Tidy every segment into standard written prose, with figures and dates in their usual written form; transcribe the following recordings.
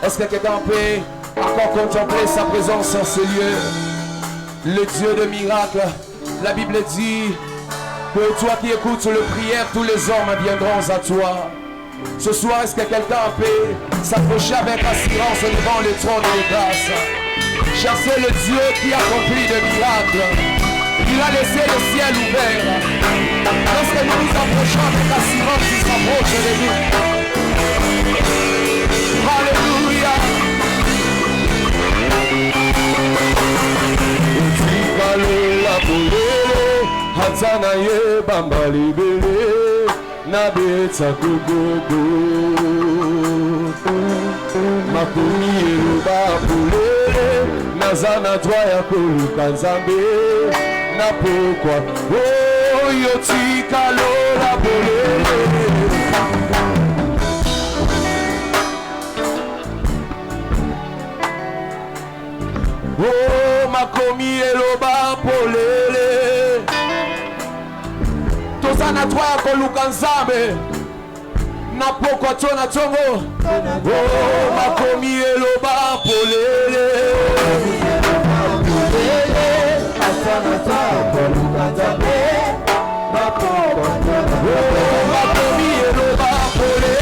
Est-ce que quelqu'un peut encore contempler sa présence en ce lieu? Le Dieu de miracles. La Bible dit que toi qui écoutes le prière, tous les hommes viendront à toi. Ce soir, est-ce que quelqu'un peut s'approcher avec assurance devant le trône de grâce? Cherchez le Dieu qui accomplit des miracles. Il a laissé le ciel ouvert. Lorsque nous nous approchons avec assurance, il s'approche de nous. Alléluia. Hatana ye bambali bele na beta kugogo makumi yeruba pulele nazana twaya koluka nzambe na pokwa oyo tika lola bolele oh makomi yeruba polele tozana twaya koluka nzambe na pokwa tona tongo oh makomi eloba polele asana twaya koluka nzambe na pokwa tona oh makomi eloba polele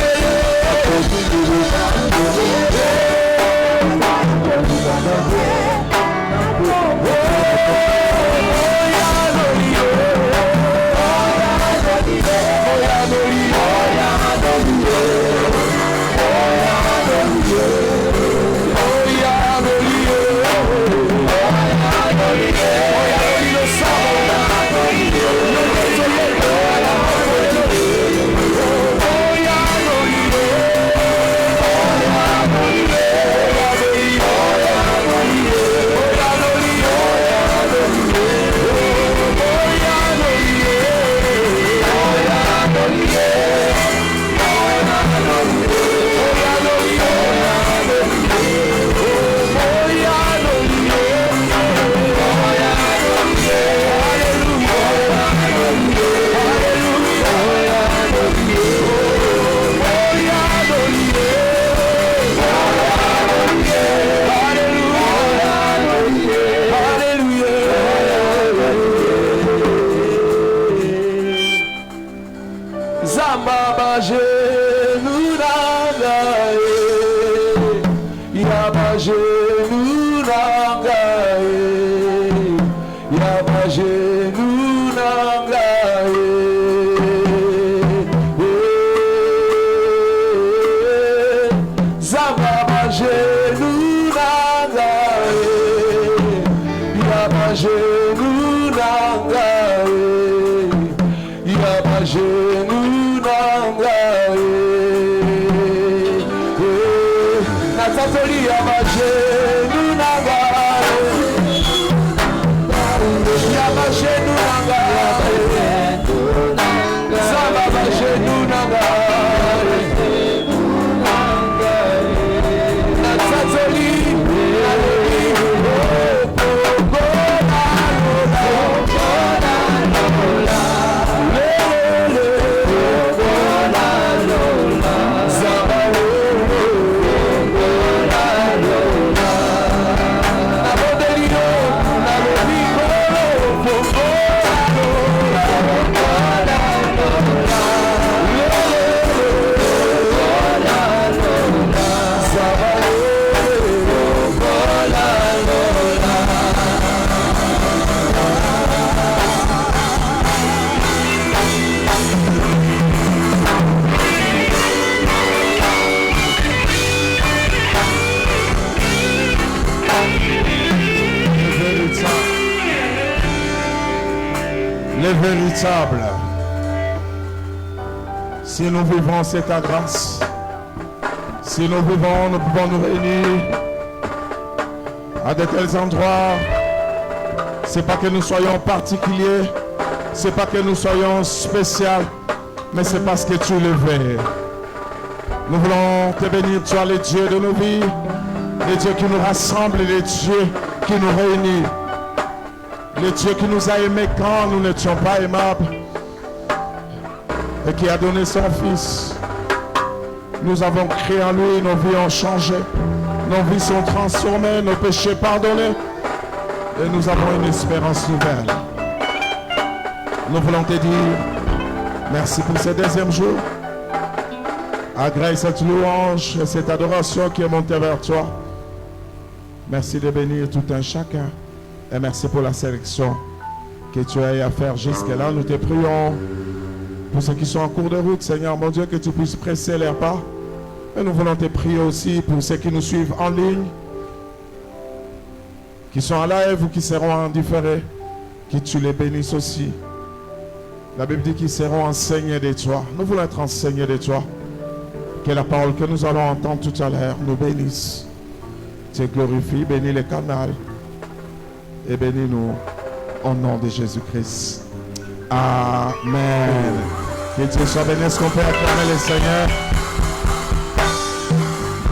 Véritable. Si nous vivons cette grâce, si nous vivons, nous pouvons nous réunir à de tels endroits. C'est pas que nous soyons particuliers, c'est pas que nous soyons spéciaux, mais c'est parce que tu le veux. Nous voulons te bénir, toi le Dieu de nos vies, le Dieu qui nous rassemble, le Dieu qui nous réunit. Le Dieu qui nous a aimés quand nous n'étions pas aimables et qui a donné son Fils. Nous avons créé en lui, nos vies ont changé. Nos vies sont transformées, nos péchés pardonnés. Et nous avons une espérance nouvelle. Nous voulons te dire merci pour ce deuxième jour. Agrée cette louange et cette adoration qui est montée vers toi. Merci de bénir tout un chacun. Et merci pour la sélection que tu as eu à faire jusque-là. Nous te prions pour ceux qui sont en cours de route, Seigneur mon Dieu, que tu puisses presser leurs pas. Et nous voulons te prier aussi pour ceux qui nous suivent en ligne, qui sont en live ou qui seront en différé, que tu les bénisses aussi. La Bible dit qu'ils seront enseignés de toi. Nous voulons être enseignés de toi. Que la parole que nous allons entendre tout à l'heure nous bénisse. Tu glorifies, bénis le canal et bénis-nous au nom de Jésus-Christ. Amen. Que Dieu soit béni. Est-ce qu'on peut acclamer le Seigneur?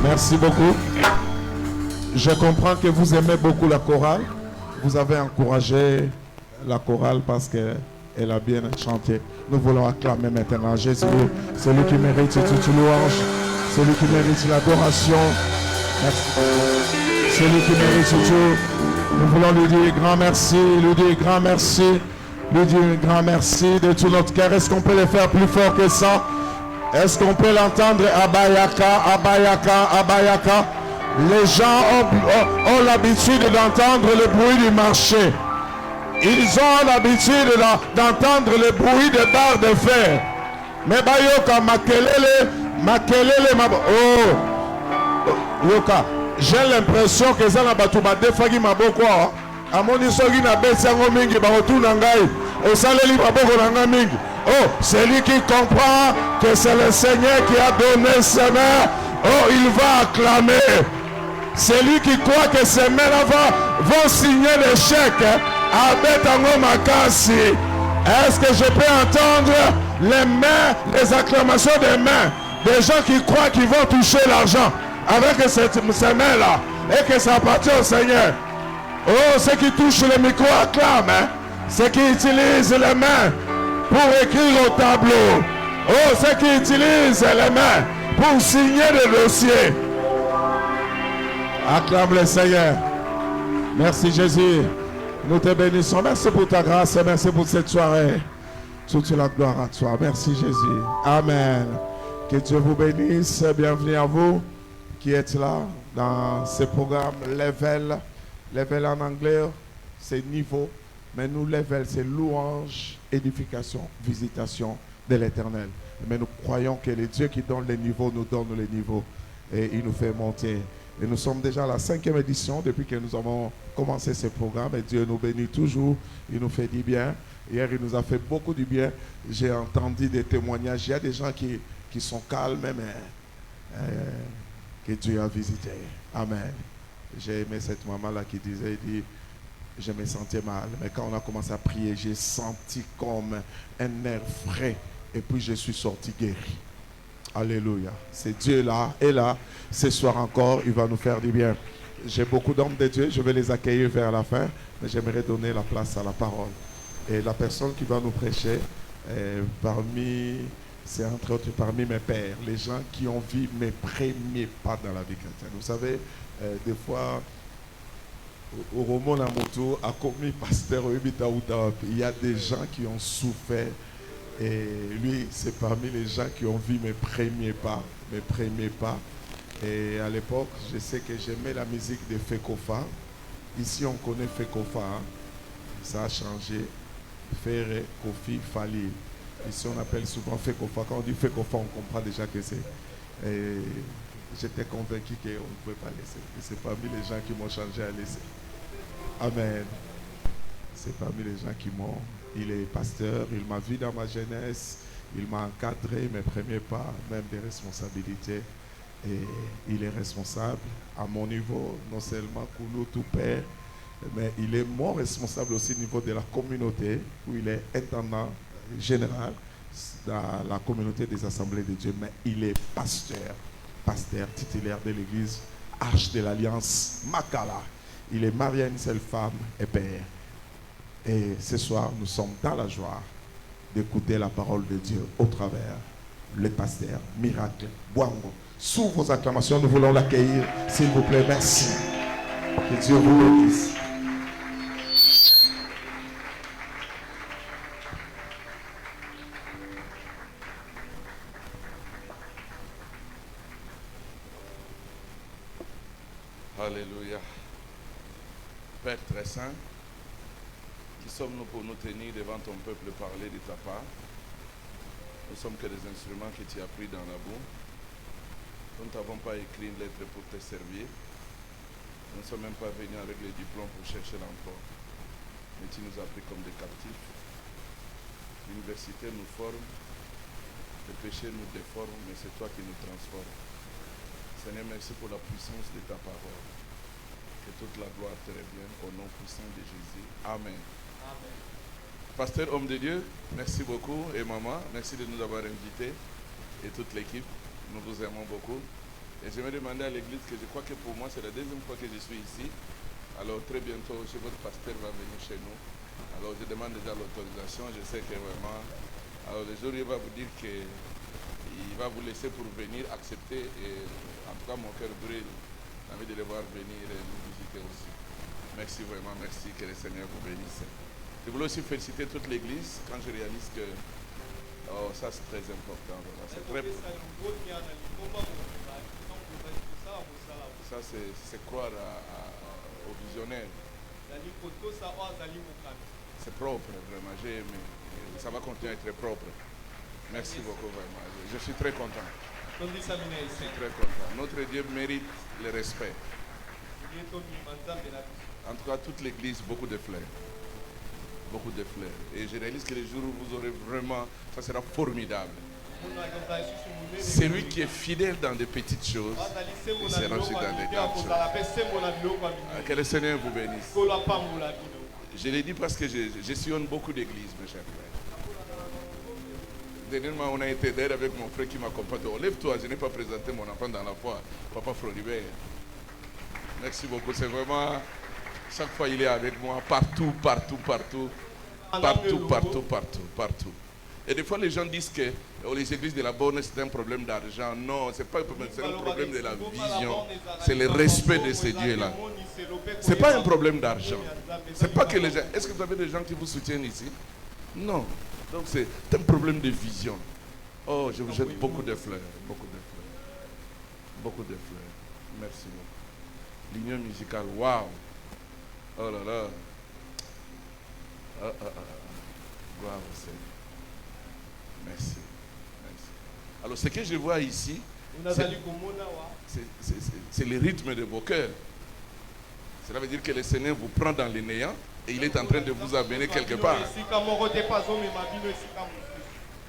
Merci beaucoup. Je comprends que vous aimez beaucoup la chorale. Vous avez encouragé la chorale parce qu'elle a bien chanté. Nous voulons acclamer maintenant Jésus, celui qui mérite toute louange, celui qui mérite l'adoration. Merci. Celui qui mérite tout. Nous voulons lui dire grand merci, lui dire grand merci, lui dire grand merci de tout notre cœur. Est-ce qu'on peut le faire plus fort que ça? Est-ce qu'on peut l'entendre? Abayaka, Abayaka, Abayaka. Les gens ont l'habitude d'entendre le bruit du marché. Ils ont l'habitude d'entendre le bruit des barres de fer. Mais Bayoka, Makelele, oh, Yoka, j'ai l'impression que ça n'a pas tout battu. Fagi Maboko, Amoni Sogi na Bessiango Mingi, Barotou Nangai, Osaleli Maboko Nanga Mingi. Oh, celui qui comprend que c'est le Seigneur qui a donné ses mains, oh, il va acclamer. Celui qui croit que ces mains-là vont signer le chèque, Abetango Makasi. Est-ce que je peux entendre les mains, les acclamations des mains des gens qui croient qu'ils vont toucher l'argent avec ces mains-là et que ça appartient au Seigneur? Oh, ceux qui touchent le micro acclament, hein? Ceux qui utilisent les mains pour écrire au tableau. Oh, ceux qui utilisent les mains pour signer le dossier. Acclame le Seigneur. Merci Jésus. Nous te bénissons. Merci pour ta grâce et merci pour cette soirée. Toute la gloire à toi. Merci Jésus. Amen. Que Dieu vous bénisse. Bienvenue à vous qui êtes là dans ce programme Level. Level en anglais, c'est niveau. Mais nous, Level, c'est louange, édification, visitation de l'Éternel. Mais nous croyons que le Dieu qui donne les niveaux nous donne les niveaux. Et il nous fait monter. Et nous sommes déjà à la 5e édition depuis que nous avons commencé ce programme. Et Dieu nous bénit toujours. Il nous fait du bien. Hier, il nous a fait beaucoup du bien. J'ai entendu des témoignages. Il y a des gens qui sont calmes, mais que Dieu a visité. Amen. J'ai aimé cette maman-là qui disait, je me sentais mal. Mais quand on a commencé à prier, j'ai senti comme un air frais. Et puis je suis sorti guéri. Alléluia. C'est Dieu là et là. Ce soir encore, il va nous faire du bien. J'ai beaucoup d'hommes de Dieu. Je vais les accueillir vers la fin. Mais j'aimerais donner la place à la parole. Et la personne qui va nous prêcher, c'est entre autres parmi mes pères, les gens qui ont vu mes premiers pas dans la vie chrétienne. Vous savez, des fois, au Romo Namoto, a commis pasteur il y a des gens qui ont souffert. Et lui, c'est parmi les gens qui ont vu mes premiers pas. Et à l'époque, je sais que j'aimais la musique de Fekofa. Ici, on connaît Fekofa. Hein? Ça a changé. Ferre, Kofi, Fali. Ici, on appelle souvent Fekofa. Quand on dit Fekofa, on comprend déjà que c'est. Et j'étais convaincu qu'on ne pouvait pas laisser. Et c'est parmi les gens qui m'ont changé à laisser. Amen. C'est parmi les gens qui m'ont... Il est pasteur, il m'a vu dans ma jeunesse, il m'a encadré mes premiers pas, même des responsabilités. Et il est responsable à mon niveau, non seulement Koulou tout père, mais il est mon responsable aussi au niveau de la communauté, où il est intendant général dans la communauté des Assemblées de Dieu, mais il est pasteur titulaire de l'église Arche de l'Alliance Makala. Il est marié à une seule femme et père. Et ce soir, nous sommes dans la joie d'écouter la parole de Dieu au travers le pasteur Miracle Bouango. Sous vos acclamations, nous voulons l'accueillir. S'il vous plaît, merci. Que Dieu vous bénisse. Alléluia. Père très saint, qui sommes-nous pour nous tenir devant ton peuple parler de ta part? Nous sommes que des instruments que tu as pris dans la boue. Nous ne t'avons pas écrit une lettre pour te servir. Nous ne sommes même pas venus avec les diplômes pour chercher l'emploi. Mais tu nous as pris comme des captifs. L'université nous forme, le péché nous déforme, mais c'est toi qui nous transformes. Seigneur, merci pour la puissance de ta parole. Que toute la gloire te revienne au nom puissant de Jésus. Amen. Amen. Pasteur, homme de Dieu, merci beaucoup. Et maman, merci de nous avoir invités. Et toute l'équipe, nous vous aimons beaucoup. Et je vais demander à l'église que je crois que pour moi, c'est la deuxième fois que je suis ici. Alors très bientôt, votre pasteur va venir chez nous. Alors je demande déjà l'autorisation. Je sais que vraiment, alors le jour il va vous dire qu'il va vous laisser pour venir accepter. Et en tout cas, mon cœur brûle. J'ai envie de les voir venir et nous visiter aussi. Merci vraiment, merci. Que le Seigneur vous bénisse. Je voulais aussi féliciter toute l'église quand je réalise que ça c'est très important. C'est très... Ça c'est croire au visionnaire. C'est propre, vraiment. J'ai aimé. Ça va continuer à être propre. Merci beaucoup, vraiment. Je suis très content. Je suis très content. Notre Dieu mérite le respect. En tout cas, toute l'église, beaucoup de fleurs. Beaucoup de fleurs. Et je réalise que les jours où vous aurez vraiment, ça sera formidable. Celui qui est fidèle dans des petites choses, il sera aussi dans des grandes choses. Que le Seigneur vous bénisse. Je l'ai dit parce que je sillonne beaucoup d'églises, mes chers frères. Dernièrement, on a été d'ailleurs avec mon frère qui m'accompagne. Oh, lève-toi, je n'ai pas présenté mon enfant dans la foi, Papa Floribert. Merci beaucoup, c'est vraiment... Chaque fois, il est avec moi, partout. Et des fois, les gens disent que les églises de la Borne, c'est un problème d'argent. Non, ce n'est pas un problème, c'est un problème de la vision. C'est le respect de ces dieux-là. Ce n'est pas un problème d'argent. C'est pas que les gens... Est-ce que vous avez des gens qui vous soutiennent ici? Non. Donc, c'est un problème de vision. Oh, je vous jette beaucoup de fleurs. Beaucoup de fleurs. Beaucoup de fleurs. Merci beaucoup. L'union musicale, waouh! Oh là là. Gloire au Seigneur. Merci. Merci. Alors, ce que je vois ici, c'est le rythme de vos cœurs. Cela veut dire que le Seigneur vous prend dans les néants et il est en train de vous amener quelque part.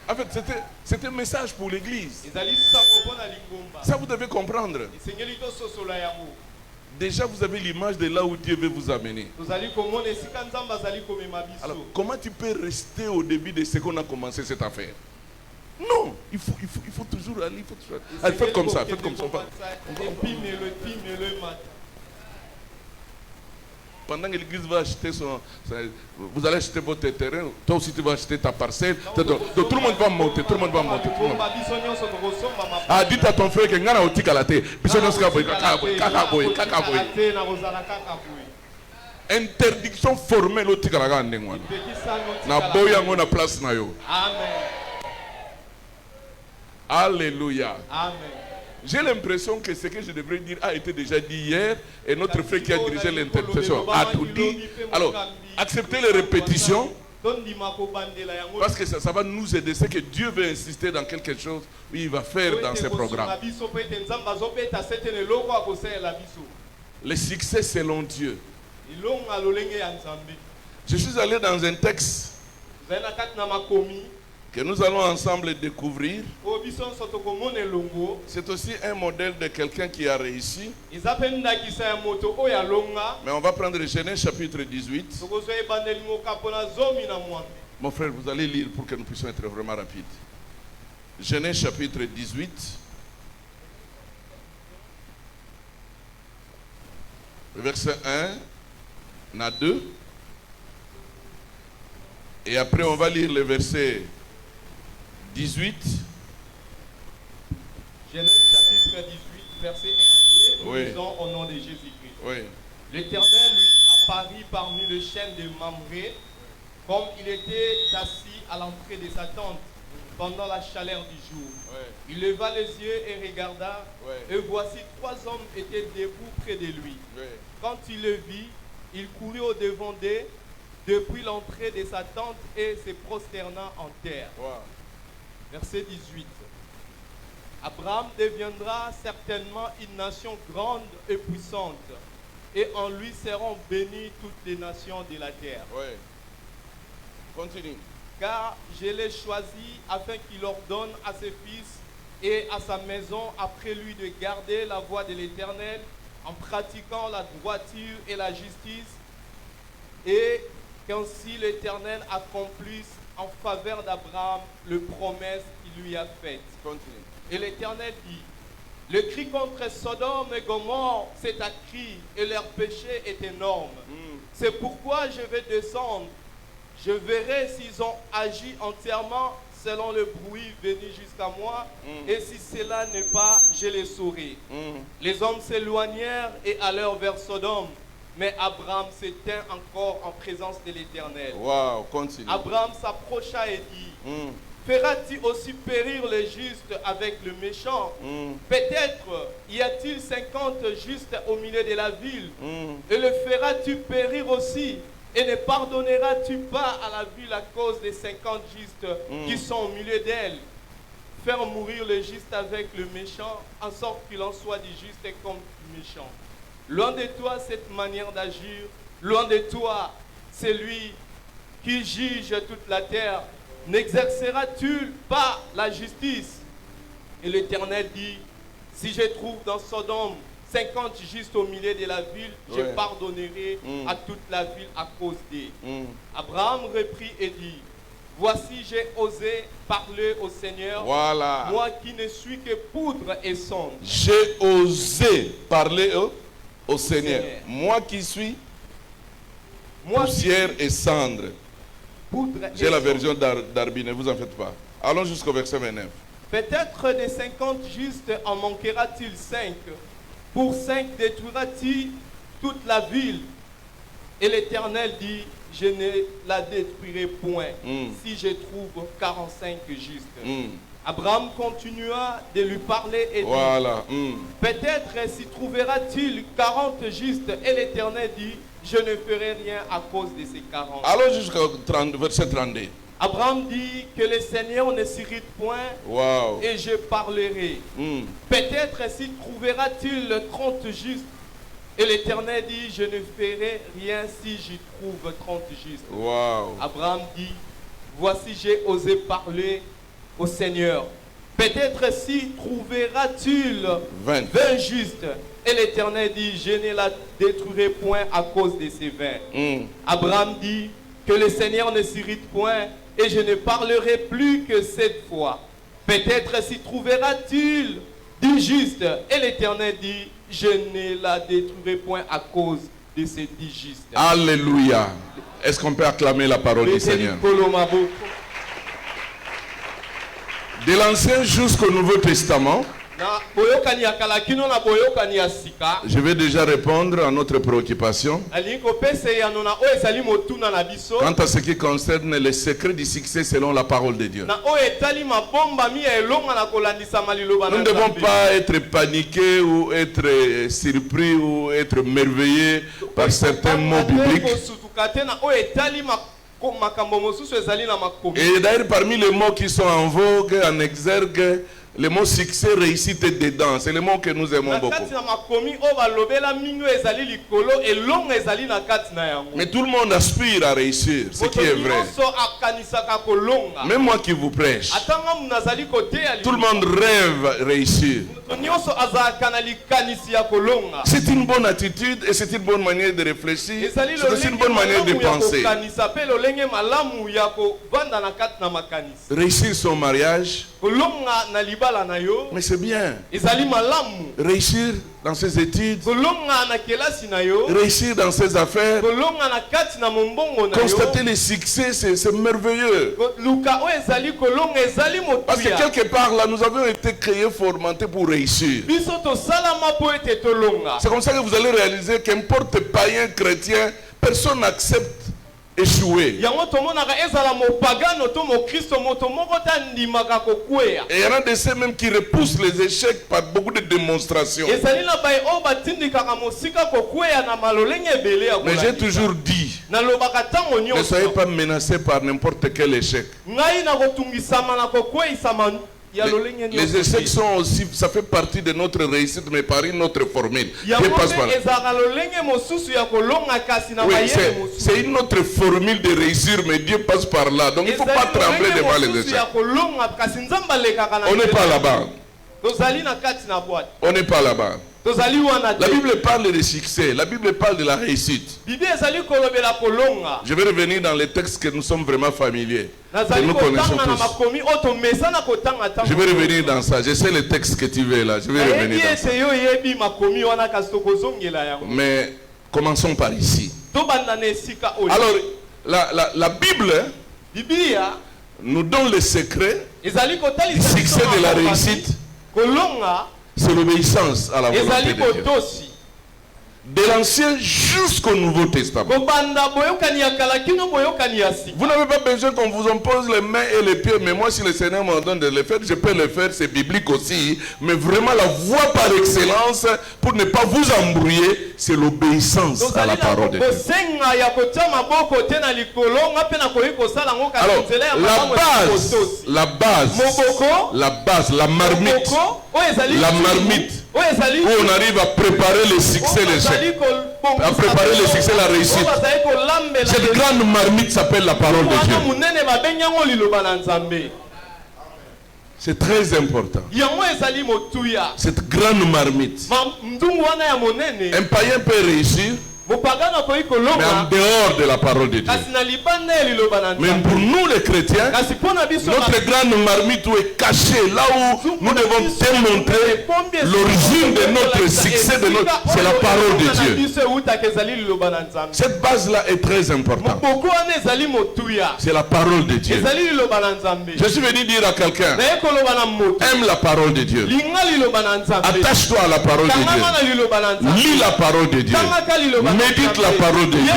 En fait, c'est un message pour l'église. Ça, vous devez comprendre. Déjà, vous avez l'image de là où Dieu veut vous amener. Alors, comment tu peux rester au début de ce qu'on a commencé cette affaire? Non, il faut toujours aller. Allez, faites comme ça, faites comme ça. Pendant que l'église va acheter vous allez acheter votre terrain, toi aussi tu vas acheter ta parcelle. Donc, tout le monde va monter, tout le monde va monter. Ah, dites à ton frère que ngana otika la te. Interdiction formelle otika la ga ndengwa. Na boya ngona place na yo. Amen. Alléluia. Amen. J'ai l'impression que ce que je devrais dire a été déjà dit hier et notre frère qui a dirigé l'intercession a tout dit. Alors, acceptez les répétitions parce que ça va nous aider. C'est que Dieu veut insister dans quelque chose où il va faire dans ses programmes. Le succès selon Dieu. Je suis allé dans un texte que nous allons ensemble découvrir. C'est aussi un modèle de quelqu'un qui a réussi. Mais on va prendre Genèse chapitre 18. Mon frère, vous allez lire pour que nous puissions être vraiment rapides. Genèse chapitre 18. Verset 1 à 2. Et après on va lire le verset 18 Genèse chapitre 18, verset 1 à 2, nous Oui. lisons au nom de Jésus-Christ. Oui. L'Éternel lui apparut parmi le chêne de Mamré, comme il était assis à l'entrée de sa tente pendant la chaleur du jour. Oui. Il leva les yeux et regarda, Oui. et voici 3 hommes étaient debout près de lui. Oui. Quand il le vit, il courut au-devant d'eux depuis l'entrée de sa tente et se prosterna en terre. Wow. Verset 18. Abraham deviendra certainement une nation grande et puissante, et en lui seront bénies toutes les nations de la terre. Oui. Continue. Car je l'ai choisi afin qu'il ordonne à ses fils et à sa maison après lui de garder la voie de l'Éternel en pratiquant la droiture et la justice, et qu'ainsi l'Éternel accomplisse en faveur d'Abraham les promesses qu'il lui a faites. Continue. Et l'Éternel dit, le cri contre Sodome et Gomorrhe s'est accru et leur péché est énorme. C'est pourquoi je vais descendre. Je verrai s'ils ont agi entièrement selon le bruit venu jusqu'à moi. Et si cela n'est pas, je les saurai. Les hommes s'éloignèrent et allèrent vers Sodome. Mais Abraham se tint encore en présence de l'Éternel. Wow, continue. Abraham s'approcha et dit, feras-tu aussi périr le juste avec le méchant? Peut-être y a-t-il 50 justes au milieu de la ville, et le feras-tu périr aussi? Et ne pardonneras-tu pas à la ville à cause des 50 justes qui sont au milieu d'elle? Faire mourir le juste avec le méchant, en sorte qu'il en soit du juste comme du méchant. Loin de toi cette manière d'agir, loin de toi celui qui juge toute la terre. N'exerceras-tu pas la justice? Et l'Éternel dit, si je trouve dans Sodome 50 justes au milieu de la ville, je pardonnerai à toute la ville à cause d'eux. Abraham reprit et dit, voici j'ai osé parler au Seigneur, Voilà. moi qui ne suis que poudre et cendre. J'ai osé parler au Seigneur. Seigneur. Moi qui suis Moi qui poussière suis et cendre. poudre et J'ai la cendre. version d'Arbi, ne vous en faites pas. Allons jusqu'au verset 29. Peut-être des 50 justes en manquera-t-il 5. Pour 5 détruira-t-il toute la ville. Et l'Éternel dit, je ne la détruirai point si je trouve 45 justes. Abraham continua de lui parler et dit, Voilà. peut-être s'y trouvera-t-il 40 justes. Et l'Éternel dit, je ne ferai rien à cause de ces 40. Allons jusqu'au verset 32. Abraham dit que le Seigneur ne s'irrite point Wow. et je parlerai. Peut-être s'y trouvera-t-il 30 justes. Et l'Éternel dit, je ne ferai rien si j'y trouve 30 justes. Wow. Abraham dit, voici j'ai osé parler au Seigneur. Peut-être s'y trouvera-t-il 20. 20 justes. Et l'Éternel dit, je ne la détruirai point à cause de ces 20. Abraham dit, que le Seigneur ne s'irrite point et je ne parlerai plus que 7 fois. Peut-être s'y trouvera-t-il 10 justes. Et l'Éternel dit, je ne la détruirai point à cause de ces 10 justes. Alléluia. Est-ce qu'on peut acclamer la parole du Seigneur? De l'Ancien jusqu'au Nouveau Testament, je vais déjà répondre à notre préoccupation quant à ce qui concerne les secrets du succès selon la parole de Dieu. Nous ne devons pas être paniqués ou être surpris ou être merveillés par certains mots bibliques. Et d'ailleurs, parmi les mots qui sont en vogue, en exergue, le mot succès, réussite est dedans. C'est le mot que nous aimons beaucoup. Mais tout le monde aspire à réussir, ce qui est vrai. Même moi qui vous prêche, tout le monde rêve réussir. C'est une bonne attitude et c'est une bonne manière de réfléchir. C'est aussi une bonne manière de penser. Réussir son mariage, libala na yo. Mais c'est bien. Ezali malamu. Réussir dans ses études. Kolonga na kelasi na yo. Réussir dans ses affaires. Kolonga na kati na mombongo na yo. Constater les succès, c'est merveilleux. Luka o ezali kolonga ezali motuya. Parce que quelque part là, nous avons été créés, formatés pour réussir. Biso to salama po ete tolonga. C'est comme ça que vous allez réaliser qu'importe païen, chrétien, personne n'accepte échouer. Et il y en a de ceux même qui repoussent les échecs par beaucoup de démonstrations. Mais j'ai toujours dit, ne soyez pas menacés par n'importe quel échec. Les échecs sont aussi, ça fait partie de notre réussite, mais par une autre formule. Oui, c'est une autre formule de réussir, mais Dieu passe par là. Donc il ne faut pas trembler devant les échecs. On n'est pas là-bas. On n'est pas là-bas. La Bible parle de succès, la Bible parle de la réussite. Je vais revenir dans les textes que nous sommes vraiment familiers. Que nous connaissons tous. Je vais revenir dans ça. Je sais les textes que tu veux là. Je vais revenir dans ça. Mais commençons par ici. Alors, la Bible nous donne le secret du succès de la réussite. C'est l'obéissance à la volonté de Dieu. De l'Ancien jusqu'au Nouveau Testament. Vous n'avez pas besoin qu'on vous impose les mains et les pieds, mais moi si le Seigneur me donne de le faire, je peux le faire, c'est biblique aussi. Mais vraiment la voie par excellence pour ne pas vous embrouiller, c'est l'obéissance à la parole de Dieu. Alors la marmite, où on arrive à préparer le succès, l'échec, à préparer le succès, la réussite. Cette grande marmite s'appelle la parole de Dieu. C'est très important. Cette grande marmite. Un païen peut réussir, mais en dehors de la parole de Dieu. Mais pour nous les chrétiens, notre grande marmite est cachée là où nous devons démontrer l'origine de notre succès, c'est la parole de Dieu. Cette base-là est très importante. C'est la parole de Dieu. Je suis venu dire à quelqu'un, aime la parole de Dieu. Attache-toi à la parole de Dieu. Lis la parole de Dieu. Médite la parole de Dieu.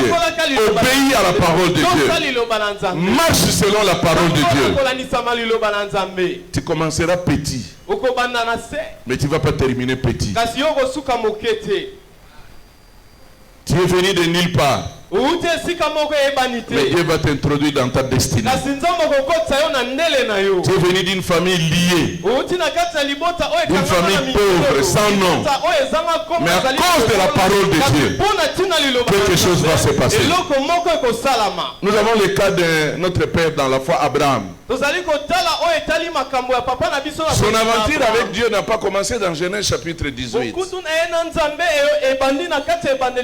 Obéis à la parole de Dieu. Marche selon la parole de Dieu. Tu commenceras petit, mais tu ne vas pas terminer petit. Tu es venu de nulle part, mais Dieu va t'introduire dans ta destinée. Tu es venu d'une famille liée, d'une famille pauvre, sans nom. Mais à cause de la parole de Dieu, quelque chose va se passer. Nous avons le cas de notre père dans la foi, Abraham. Son aventure avec Dieu n'a pas commencé dans Genèse chapitre 18.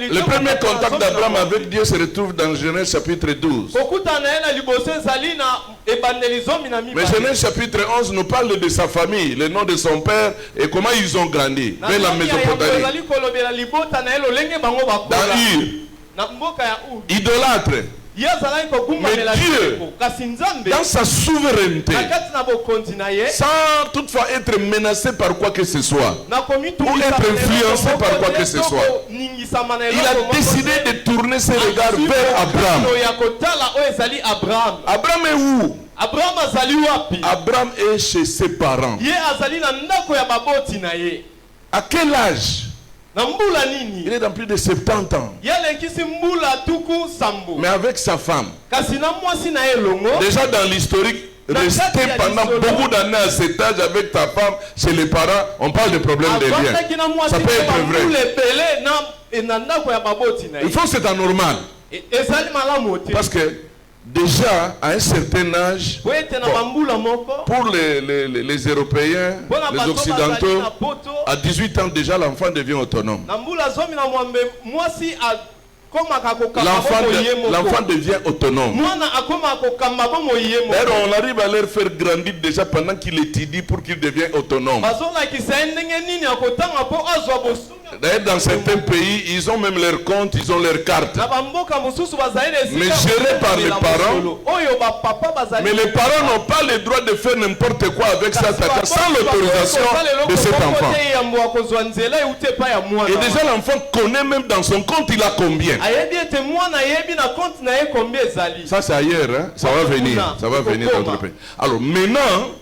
Le premier contact d'Abraham avec Dieu se retrouve dans Genèse chapitre 12. Mais Genèse chapitre 11 nous parle de sa famille, le nom de son père et comment ils ont grandi vers la Mésopotamie. Dans Ur, idolâtre. Mais Dieu, dans sa souveraineté, sans toutefois être menacé par quoi que ce soit, ou être influencé par quoi que ce soit, il a décidé de tourner ses regards vers Abraham. Abraham est où? Abraham est chez ses parents. À quel âge? Il est dans plus de 70 ans. Mais avec sa femme. Déjà dans l'historique, rester pendant beaucoup d'années à cet âge avec ta femme, chez les parents, on parle de problèmes de liens. Ça peut être vrai. Il faut que c'est anormal. Parce que déjà, à un certain âge, bon, pour les Européens, les Occidentaux, à 18 ans déjà, l'enfant devient autonome. L'enfant devient autonome. D'ailleurs, on arrive à leur faire grandir déjà pendant qu'il étudie pour qu'il devienne autonome. D'ailleurs, dans certains pays, ils ont même leur compte, ils ont leur carte. Mais gérés par les parents. Mais les parents n'ont pas le droit de faire n'importe quoi avec cet argent sans l'autorisation de cet enfant. Et déjà, l'enfant connaît même dans son compte, il a combien. Ça, c'est ailleurs, hein? Ça va venir. Ça va venir dans notre pays. Alors, maintenant,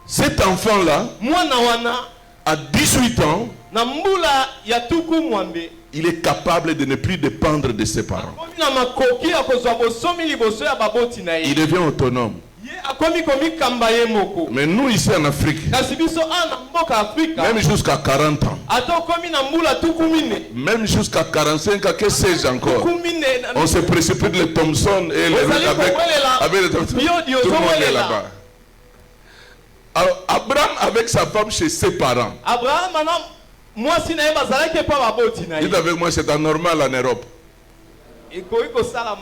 cet enfant-là, à 18 ans, il est capable de ne plus dépendre de ses parents. Il devient autonome. Mais nous ici en Afrique, même jusqu'à 40 ans, même jusqu'à 45 ans, que sais-je encore, on se précipite les Thompson et les avec les Thompson. Tout le monde est là-bas. Alors Abraham avec sa femme chez ses parents. Dites avec moi, c'est normal en Europe.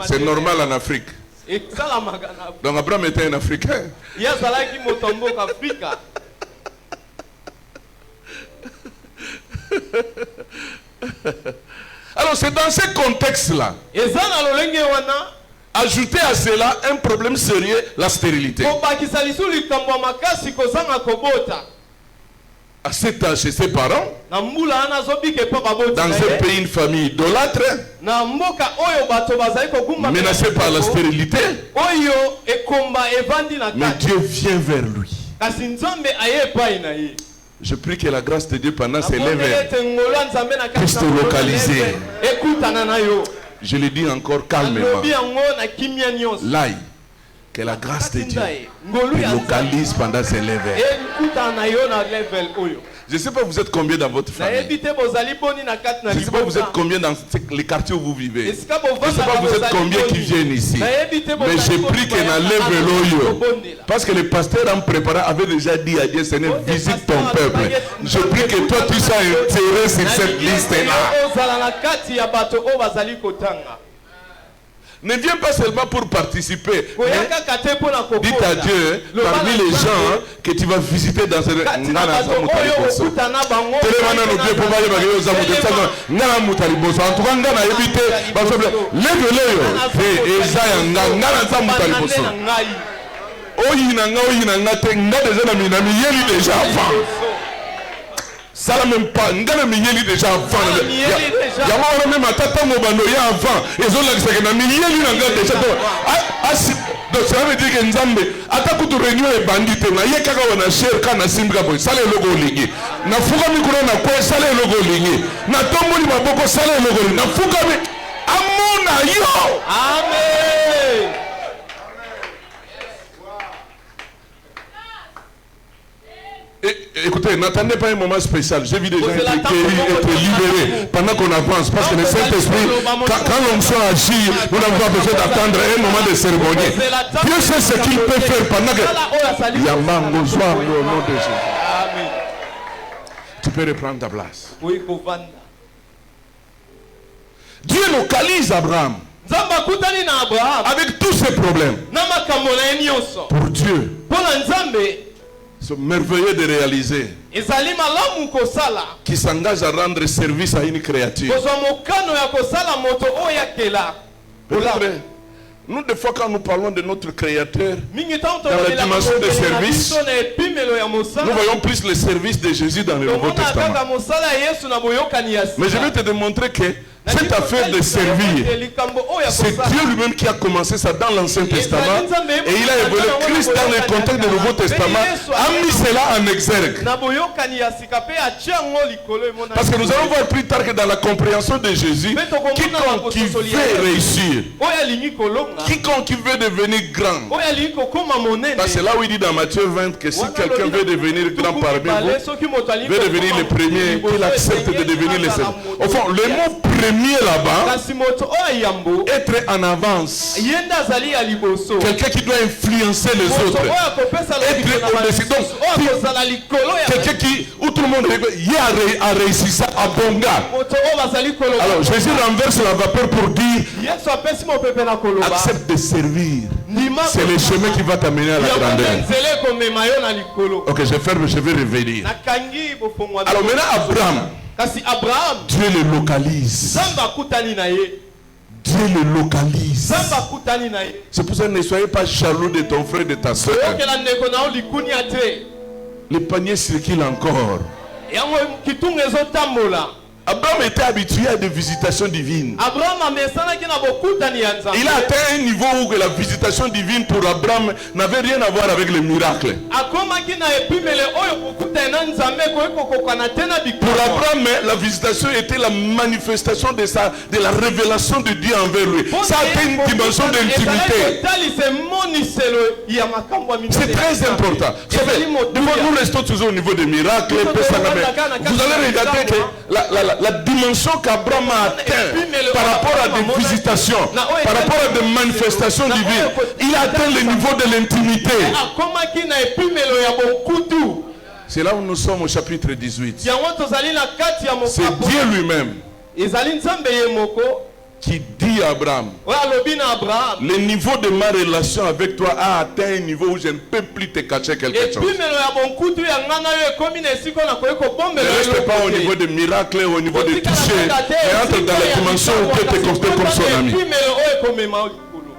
C'est normal en Afrique. Donc Abraham était un Africain. Alors c'est dans ce contexte-là, ajouter à cela un problème sérieux, la stérilité. À cet âge, chez ses parents, dans un pays, une famille idolâtre, menacée par la stérilité, mais Dieu vient vers lui. Je prie que la grâce de Dieu pendant ces lèvres puisse te localiser. Je le dis encore calmement. L'aïe, que la grâce de Dieu te localise pendant ces lèvres. Je ne sais pas vous êtes combien dans votre famille. Je ne sais pas vous êtes combien dans les quartiers où vous vivez. Je ne sais pas vous êtes combien qui viennent ici. Mais j'ai pris que dans l'œuvre. Parce que le pasteur en préparant avait déjà dit à Dieu, Seigneur, visite ton peuple. Je prie que toi tu sois inséré sur cette liste-là. Ne viens pas seulement pour participer. Dites à Dieu, parmi les gens que tu vas visiter dans cette... Ça n'a même pas, nous avons déjà avant. Il y a même un tata mobano avant. Et ils ont dit que nous avons déjà. Donc ça veut dire que nous avons attaqué réunion et bandit. Nous avons dit cher quand nous avons ça le logo ligné. Nous avons dit que nous avons ça le logo ligné. Nous avons dit que ça le logo ligné. Nous avons dit que Amen. Écoutez, n'attendez pas un moment spécial. J'ai vu des gens être libérés pendant qu'on avance. Parce que le Saint-Esprit, quand l'onction agit, nous n'avons pas besoin d'attendre un moment de cérémonie. Dieu sait ce qu'il peut faire pendant que... Yamango soit au nom de Jésus. Tu peux reprendre ta place. Dieu localise Abraham. Avec tous ses problèmes. Pour Dieu. C'est merveilleux de réaliser qui s'engage à rendre service à une créature. Nous, des fois, quand nous parlons de notre Créateur, dans la dimension de service, nous voyons plus le service de Jésus dans le Nouveau Testament. Mais je vais te démontrer que cette affaire de servir, c'est Dieu lui-même qui a commencé ça dans l'Ancien Testament et il a évolué. Christ dans le contexte du Nouveau Testament a mis cela en exergue. Parce que nous allons voir plus tard que dans la compréhension de Jésus, quiconque qui veut réussir, quiconque qui veut devenir grand, parce que là où il dit dans Matthieu 20 que si quelqu'un veut devenir grand parmi vous, veut devenir le premier, qu'il accepte de devenir le second. Au fond, le mot premier là-bas, kasi moto oyo yambo être en avance. yenda azali ya liboso Quelqu'un qui doit influencer les moto autres. oyo akopesa Être lobiko na au-dessus. Donc, basusu oyo akozala likolo ya quelqu'un qui, où tout le monde a réussi ça à bon gars. moto oyo bazali koloba Alors Jésus renverse la vapeur pour dire yesu apesi mopepe na koloba accepte de servir. ndima C'est le chemin qui va t'amener à la grandeur. nzela ekomema yo na likolo Ok, je ferme, je vais revenir. nakangi bofongwa Alors maintenant, Abraham, kasi abraham Dieu le localise. nzambe akutani na ye Dieu le localise. nzambe akutani na ye C'est pour ça que ne soyez pas jaloux de ton frère, de ta soeur. oyokela ndeko na yo likunia te Le panier circule encore. yango kitunga ezotambola Abraham était habitué à des visitations divines. abraham amesanaki na bokutani ya nzambe Il a atteint un niveau où que la visitation divine pour Abraham n'avait rien à voir avec le miracle. akomaki na epimele oyo kokutana na nzambe koki kokokana te na Pour bikamwa Abraham, la visitation était la manifestation de la révélation de Dieu envers lui. Ça atteint une dimension d'intimité. kotalisa emoniselo ya makambo ya minene C'est très important. Vous savez, devant nous restons toujours au niveau des miracles. Vous allez regarder que la dimension qu'Abraham a atteint par rapport à des visitations, par rapport à des manifestations divines, il a atteint le niveau de l'intimité. akomaki na epimelo ya bonkutu C'est là où nous sommes au chapitre 18. yango tozali na kati ya C'est mokapo Dieu lui-même ezali nzambe ye moko qui dit à Abraham, oyo alobi na abraham le niveau de ma relation avec toi a atteint un niveau où je ne peux plus te cacher quelque chose. epimelo ya bonkutu ya nga na yo ekomi na esika oyo nakoki Ne kobombela reste pas au niveau des miracles, au niveau des touchés, mais entre dans la dimension où Dieu te considère comme son ami. epimelo oyo ekomema likolo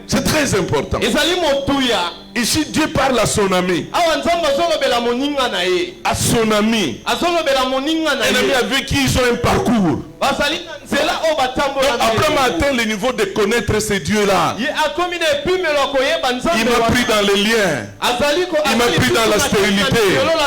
C'est très important. ezali motuya Ici, Dieu parle à son ami. awa nzambe azolobela moninga na ye À son ami. azolobela moninga na Un ami ye avec qui ils ont un parcours. bazali na nzela oyo batambola Donc, Abraham a atteint le niveau de connaître ce Dieu-là. ye akomi na epimelo ya koyeba Il nzambe m'a wana. pris dans les liens. Il m'a pris dans la stérilité.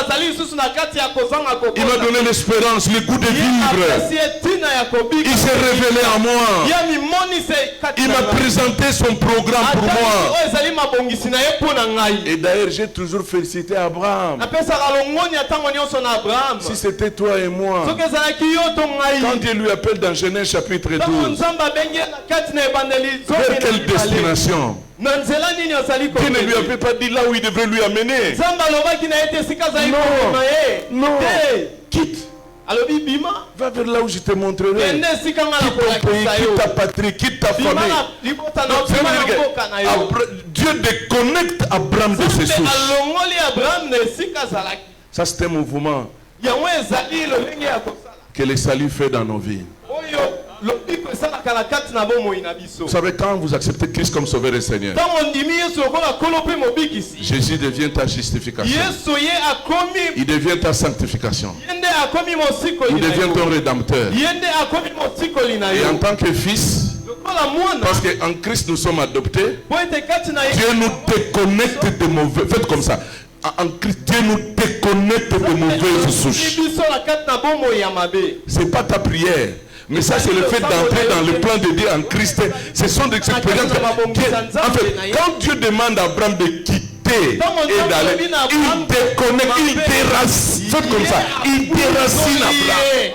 azali lisusu na kati ya kozanga Il m'a donné l'espérance, le goût de vivre. apesi etina ya kobika Il s'est révélé à moi. ye mimonise kati Il na m'a ngai. présenté son programme pour Atali moi. oyo ezali mabongisi na ye mpo na ngai Et d'ailleurs, j'ai toujours félicité Abraham. napesaka longoni ya ntango nyonso na abraham Si c'était toi et moi, soki ezalaki yo to quand ngai Dieu lui appelle dans Genèse chapitre ntango 12, nzambe abengi ye na kati na ebandeli vers quelle destination? na nzela nini ozali Dieu ne lui kokende avait pas dit là où il devrait lui amener. nzambe alobaki na ye te esika azali Non. kokoma ye Non. te Quitte. alobi bima Va vers là où je te montrerai. kende esika nga Quitte ton pays, nakolakisa yo quitte ta patrie, quitte ta bima famille. na libota na Donc, ça bima veut na dire mboka na que yo Dieu déconnecte Abraham de ses nzambe sources. alongoli abraham na esika azalaki Ça, c'est un mouvement yango ezali lolenge ya kosala que le salut fait dans nos vies. oyo lobiko esalaka na kati na bomoi na biso Vous savez, quand vous acceptez Christ comme Sauveur et Seigneur, ntango ndimi yesu lokola kolo mpe mobikisi Jésus devient ta justification. yesu ye akomi Il devient ta sanctification. ye nde akomi mosikoli Il na devient ton yo rédempteur. ye nde akomi mosikoli na Et en yo tant que fils, lokola mwana parce qu'en Christ nous sommes adoptés, po ete kati na Dieu nous déconnecte de mauvais. Faites comme ça. En Christ, Dieu nous déconnecte de mauvaises souches. biso na kati na bomoi ya mabe C'est pas ta prière. Mais ça, c'est le fait d'entrer dans le plan de Dieu en Christ. Ce sont des expériences. En fait, quand Dieu demande à Abraham de quitter et d'aller, il déconnecte, il déracine. Faites comme ça. Il déracine Abraham.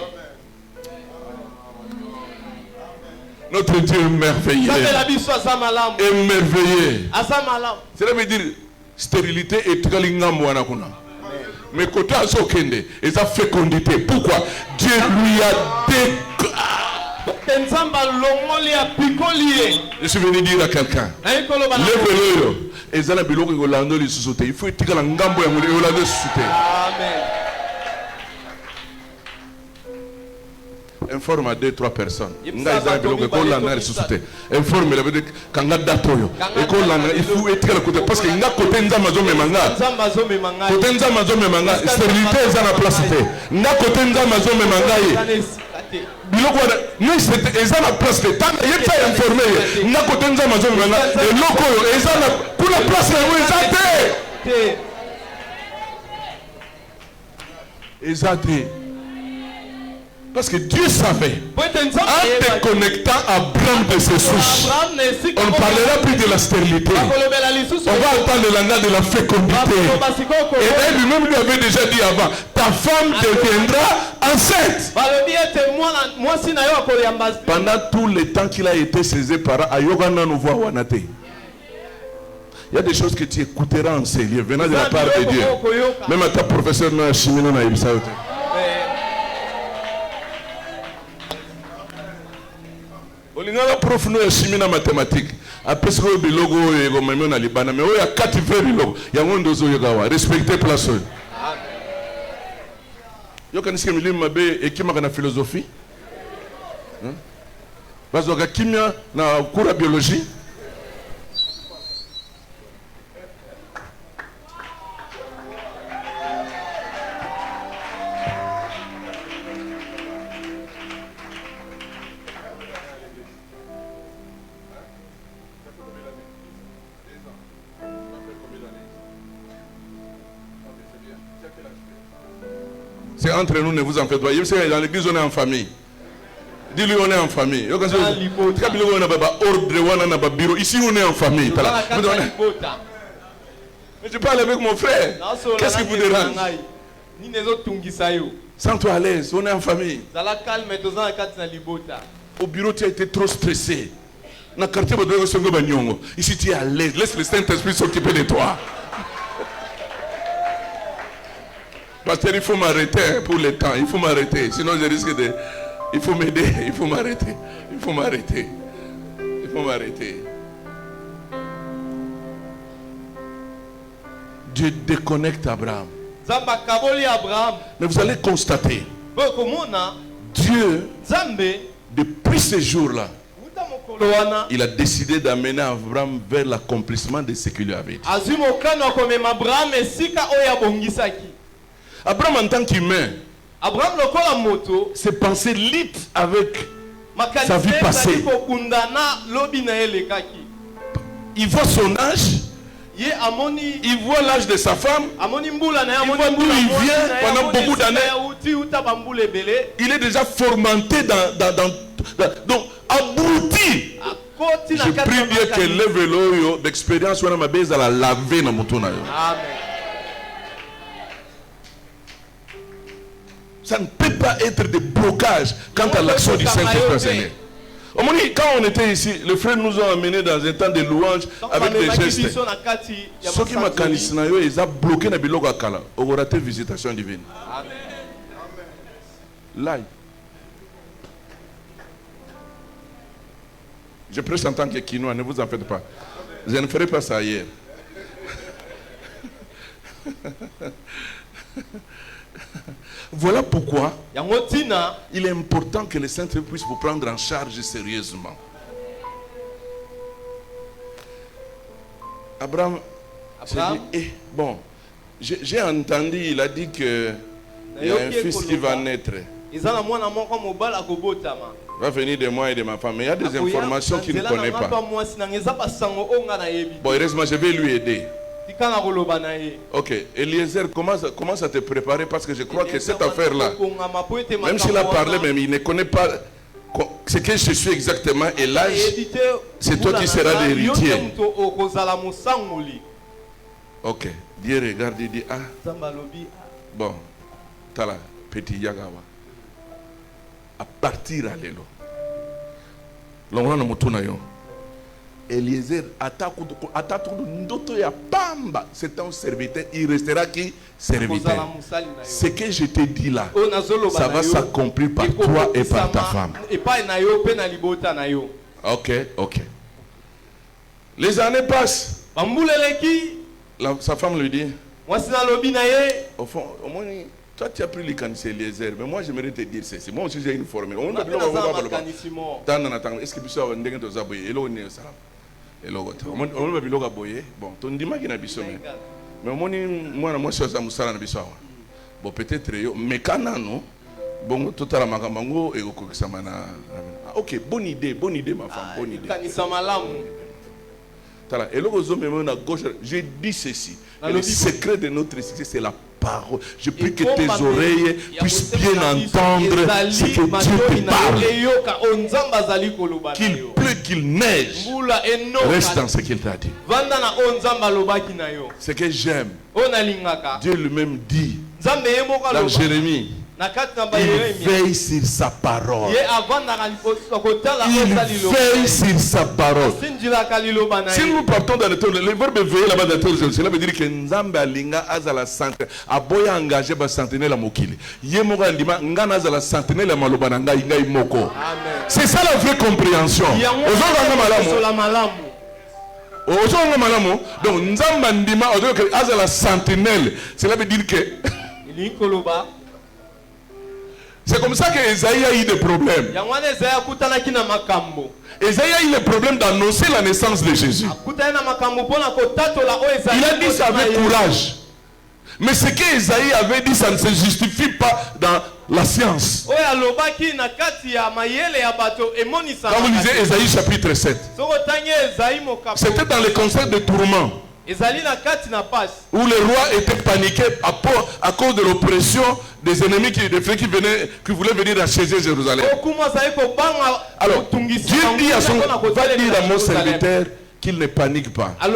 Notre Dieu est merveilleux. nzambela biso aza malamu Émerveillé. aza malamu Cela veut dire stérilité et tkalingambo wana kuna. Mais côté azokende, et sa fécondité. Pourquoi? Dieu lui a te nzambe alongoli apikoli ye Je suis venu dire à quelqu'un, nayi koloba na lève-le. Et ça, il faut que la ngambo ya mule olande susute. amen Informe à 2-3 personnes. Nga izana biloko ekola na ressuscité. Informe la veut kanga datoyo. Ekola na il faut être le côté parce que nga côté nzama zo memanga. nzambe azomema ngai Côté nzama zo memanga, stérilité eza na place te. Nga côté nzama zo memanga ye. Eza na esika te. Biloko wana ni c'est eza na place te. Tanga yetsa informé ye. Nga côté nzama zo memanga. Eloko yo eza na kuna place ya eza te. te Eza te. Parce que Dieu savait, en te connectant à Abraham de ses souches, on ne parlera plus de la stérilité. On va entendre le langage de la fécondité. Et là, lui-même lui avait déjà dit avant, ta femme deviendra enceinte. Pendant tout le temps qu'il a été saisi par Ayogana Nouveau Wanate. Il y a des choses que tu écouteras en sérieux, venant de la part de Dieu. Même à ta professeur Chimino n'a eu ça. Olingala prof no chimie mathématique après ce que bilogo ego même na libana mais oya 4 frères bilogo yango ndozo yogawa respecter place yo kanisikia milimu mabe ekima kana philosophie bazoga kimia na kura biologie. C'est entre nous, ne vous en faites pas. Dans l'église, on est en famille. Dis-lui, on est en famille. Ici, on est en famille. Mais je parle avec mon frère. Qu'est-ce qui vous dérange? Sens-toi à l'aise, on est en famille. Au bureau, tu as été trop stressé. Ici, tu es à l'aise. Laisse le Saint-Esprit s'occuper de toi. Pasteur, il faut m'arrêter pour le temps. Il faut m'arrêter. Sinon, je risque de... Il faut m'aider. Il faut m'arrêter. Il faut m'arrêter. Il faut m'arrêter. Dieu déconnecte Abraham. Mais vous allez constater, Dieu, depuis ce jour-là, il a décidé d'amener Abraham vers l'accomplissement de ce qu'il lui avait dit. Abraham en tant qu'humain, ses pensées lient avec sa vie passée. Il voit son âge, il voit l'âge de sa femme, il voit d'où il vient pendant beaucoup d'années. Il est déjà formaté donc abouti. Je prie Dieu qu'elle lève l'eau d'expérience à la laver dans mon tour. Amen. Ça ne peut pas être de blocage quant à l'action du Saint-Esprit. Quand on était ici, les frères nous ont amenés dans un temps de louange avec des gestes. Ce qui m'a canissé, ils ont bloqué na biloko akala. On aura été visitation divine. Live. Je prêche en tant que quinoa, ne vous en faites pas. Je ne ferai pas ça ailleurs. Voilà pourquoi il est important que le Saint-Esprit puisse vous prendre en charge sérieusement. Abraham s'est dit, bon, j'ai entendu, il a dit qu'il y a un fils qui va naître. Il va venir de moi et de ma femme. Mais il y a des informations qu'il ne connaît pas. Bon, heureusement, je vais lui aider. Ok, Eliezer, commence à te préparer parce que je crois que cette affaire-là, même s'il a parlé, même il ne connaît pas ce que je suis exactement et l'âge, c'est toi qui seras l'héritier. Ok, Dieu regarde et dit, ah, bon, tala, petit Yagawa, à partir à l'élo. L'on a Eliezer c'est un serviteur, il restera qui? Serviteur. Ce que je te dis là, ça va s'accomplir par toi et par ta femme. Ok, ok. Les années passent. Sa femme lui dit, au fond, au moins, toi tu as pris le cancer Eliezer, mais moi j'aimerais te dire ceci. Moi aussi j'ai une formule. Est-ce que tu sais bon, bon peut-être mais quand non bon tout à la magambo et ok, bonne idée ma femme, bonne idée. Et le gauche, j'ai dit ceci, le secret de notre succès c'est la parole. Je prie que tes oreilles puissent bien entendre ce que Dieu te parle. Qu'il pleut, qu'il neige, reste dans ce qu'il t'a dit. Ce que j'aime, Dieu lui-même dit dans Jérémie, il veille sur sa parole. Il veille sur sa parole. Si nous partons dans le temps, le verbe veiller là-bas dans le temps, cela veut dire que Nzambe alinga azala santé, aboya engagé ba sentinelle mokili. Yemoga ndima ngana azala sentinelle maloba nanga ingai moko. C'est ça la vraie compréhension. Donc Nzamba ndima azala sentinelle, cela veut dire que c'est comme ça que Esaïe a eu des problèmes. Esaïe a eu le problème d'annoncer la naissance de Jésus. Il a dit ça avec courage. Mais ce que Esaïe avait dit, ça ne se justifie pas dans la science. Quand vous lisez Esaïe chapitre 7, c'était dans le concert de tourment, où le roi était paniqué à cause de l'oppression des ennemis qui voulaient venir acheter Jérusalem. Alors, Dieu dit à va dire à mon serviteur qu'il ne panique pas. Et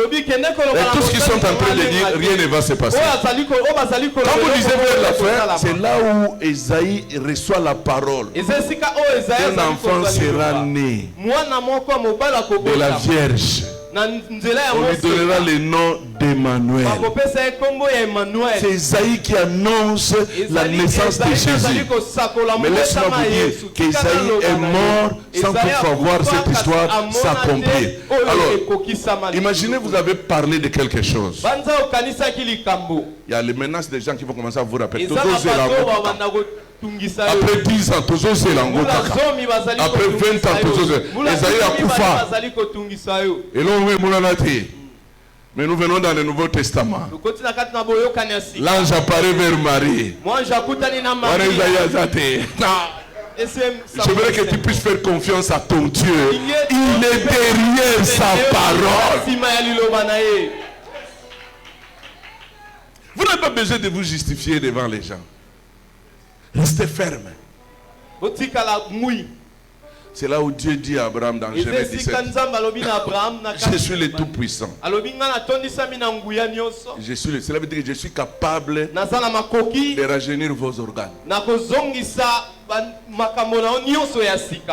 tout ce qu'ils sont en train de dire, rien ne va se passer. Quand vous lisez vers la fin, c'est là où Esaïe reçoit la parole. Un enfant sera né de la Vierge. On lui donnera le nom d'Emmanuel. C'est Esaïe qui annonce la naissance de Jésus. Mais laisse-moi vous dire qu'Esaïe est mort sans toutefois voir cette histoire s'accomplir. Alors, imaginez vous avez parlé de quelque chose. Il y a les menaces des gens qui vont commencer à vous rappeler. Après 10 ans, après 20 ans, Esaïe a Koufa. Et là, mais nous venons dans le Nouveau Testament. L'ange apparaît vers Marie. Je voudrais que tu puisses faire confiance à ton Dieu. Il est derrière sa parole. Vous n'avez pas besoin de vous justifier devant les gens. Restez ferme. C'est là où Dieu dit à Abraham dans Genèse 17, je suis le Tout-Puissant. Cela veut dire que je suis capable de rajeunir vos organes.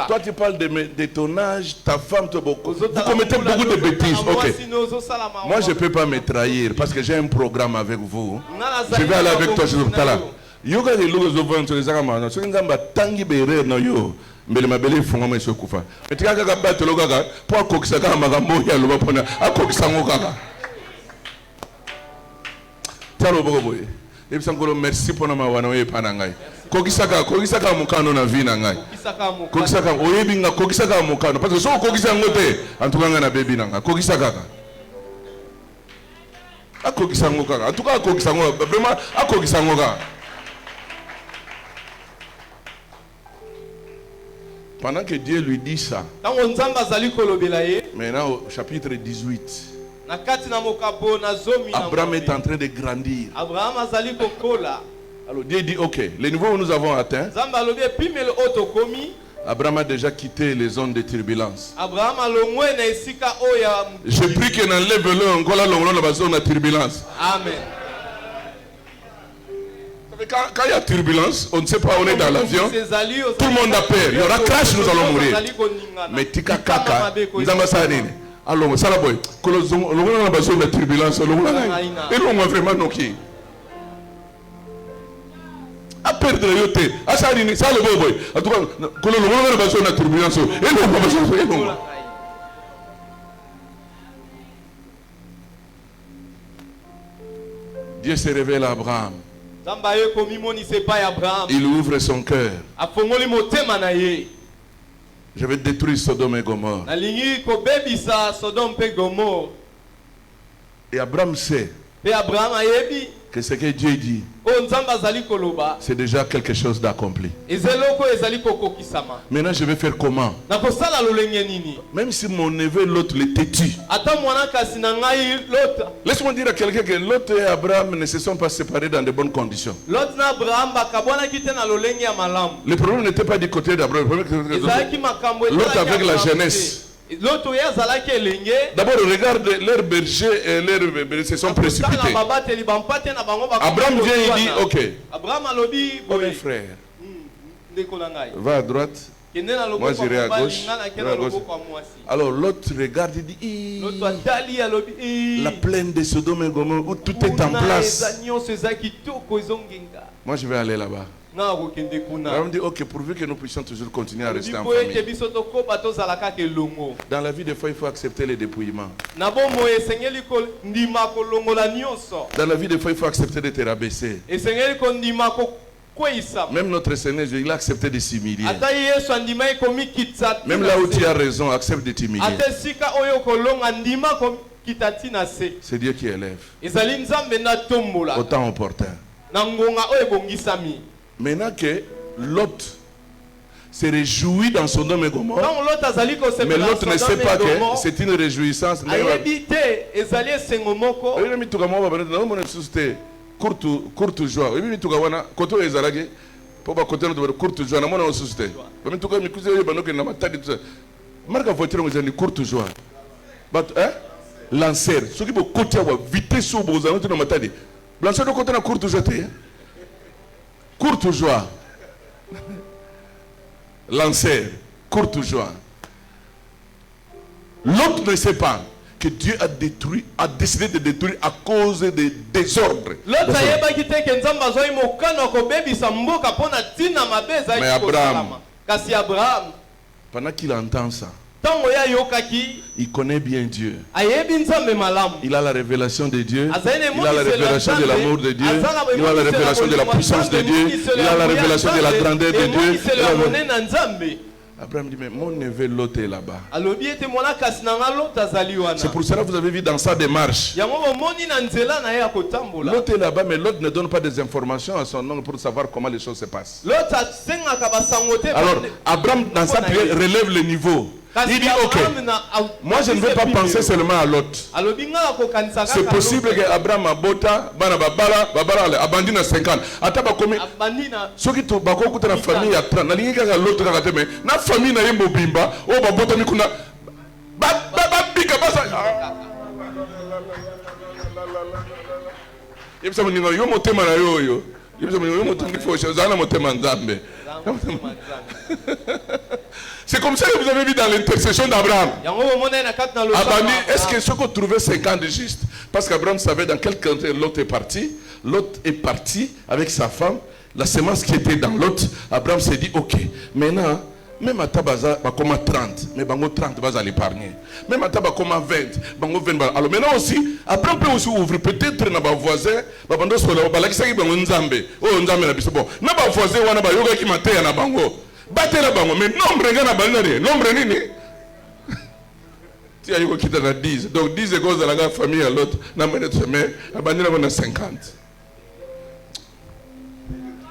Toi tu parles de ton âge, ta femme, vous commettez beaucoup de bêtises. Ok. Moi je ne peux pas me trahir parce que j'ai un programme avec vous. Je vais aller avec toi sur le talent. Yoga de l'eau de vent sur les aramans, sur une gamba tangi béré no yo, mais le mabélé font un monsieur Koufa. Mais tu as qu'à battre le gaga, pour coxaga magambo ya le vapona, à coxango gaga. Talo boboy. Et puis encore merci pour nama wanoe panangai. Kokisaka mukano na vina ngai. Kokisaka oyebinga kokisaka mukano parce que so kokisaka ngote, en tout cas na baby nanga. Kokisaka. A kokisango gaga. En tout cas kokisango vraiment a kokisango gaga. Pendant que Dieu lui dit ça, maintenant au chapitre 18, Abraham est en train de grandir. Alors Dieu dit, ok, le niveau où nous avons atteint, Abraham a déjà quitté les zones de turbulence. Je prie qu'il enlève encore la zone de turbulence. Amen. Quand il y a turbulence, on ne sait pas, on est dans l'avion, tout le monde a peur. Il y aura crash, nous allons mourir. Mais tika kaka, nous avons ça. Alors, ça la boy, quand on a besoin de turbulence, et l'on va vraiment noquer. À perdre le yoté, à ça le boy. En tout cas, quand on a besoin de turbulence, et l'on va besoin de. Dieu se révèle à Abraham. Il ouvre son cœur. Je vais détruire Sodome et Gomorrhe. Et Abraham sait que ce que Dieu dit, c'est déjà quelque chose d'accompli. Maintenant, je vais faire comment? Même si mon neveu, l'autre, le têtu. Laisse-moi dire à quelqu'un que Lot et Abraham ne se sont pas séparés dans de bonnes conditions. Le problème n'était pas du côté d'Abraham. L'autre avec la jeunesse. D'abord, regarde leurs bergers et leurs bergers se sont précipités. Abraham vient et dit, ok, oui frère, va à droite, moi j'irai à gauche. Alors l'autre regarde et dit, la plaine de Sodome et Gomorrhe où tout est en place. Moi je vais aller là-bas. On dit ok, pourvu que nous puissions toujours continuer à rester en famille. Dans la vie des fois il faut accepter les dépouillements. Dans la vie des fois il faut accepter de te rabaisser. Même notre Seigneur, il a accepté de s'humilier. Même là où tu as raison, accepte de t'humilier. C'est Dieu qui élève au temps opportun. Maintenant que Lot se réjouit dans Sodome et Gomorrhe, mais l'autre ne sait pas que c'est une réjouissance. Courte joie. Courte joie. Lancer. Ce qui peut côté vitesse sur vos amis dans ma tête. Lancer de côté na courte joie. Courte joie. Lancer. Courte joie. L'autre ne sait pas que Dieu a décidé de détruire à cause des désordres. Mais Abraham, pendant qu'il entend ça, il connaît bien Dieu. Il a la révélation de Dieu. Il a la révélation de l'amour de Dieu. Il a la révélation de la puissance de Dieu. Il a la révélation de la grandeur de Dieu. Abraham dit, mais mon neveu Lot est là-bas. C'est pour cela que vous avez vu dans sa démarche. Lot est là-bas, mais Lot ne donne pas des informations à son oncle pour savoir comment les choses se passent. Alors, Abraham, dans sa prière, relève le niveau. Il dit, ok, moi je ne vais pas penser seulement à l'autre. C'est possible que Abraham abota, abandonne à 50. Ataba comme ceux qui tombent dans la famille à 30, l'autre na famille na yembo bimba, oh babota mikuna, bika basa. Yebisa mninga yo motema na yo. Yebisa mninga yo motema fosha zana motema nzambe. C'est comme ça que vous avez vu dans l'intercession d'Abraham. Est-ce que ceux qui ont trouvé 50 juste? Parce qu'Abraham savait dans quel côté l'autre est parti. L'autre est parti avec sa femme. La semence qui était dans l'autre, Abraham s'est dit, ok, maintenant, même à Tabaza, comme 30, mais bango 30 va l'épargner. Même à Tabaza, comme 20, bango 20. Alors maintenant aussi, Abraham peut aussi ouvrir peut-être dans nos voisins, babando sola, balakisaki bango nzambe. Oh nzambe na biso bon. Na ba voisin wana ba yoga ki maté na bango. Battez la bango, mais nombre nga na banane, nombre nini? Tu as eu qui dans 10. Donc 10 égaux dans la famille à l'autre, na mené mais abandonné na 50.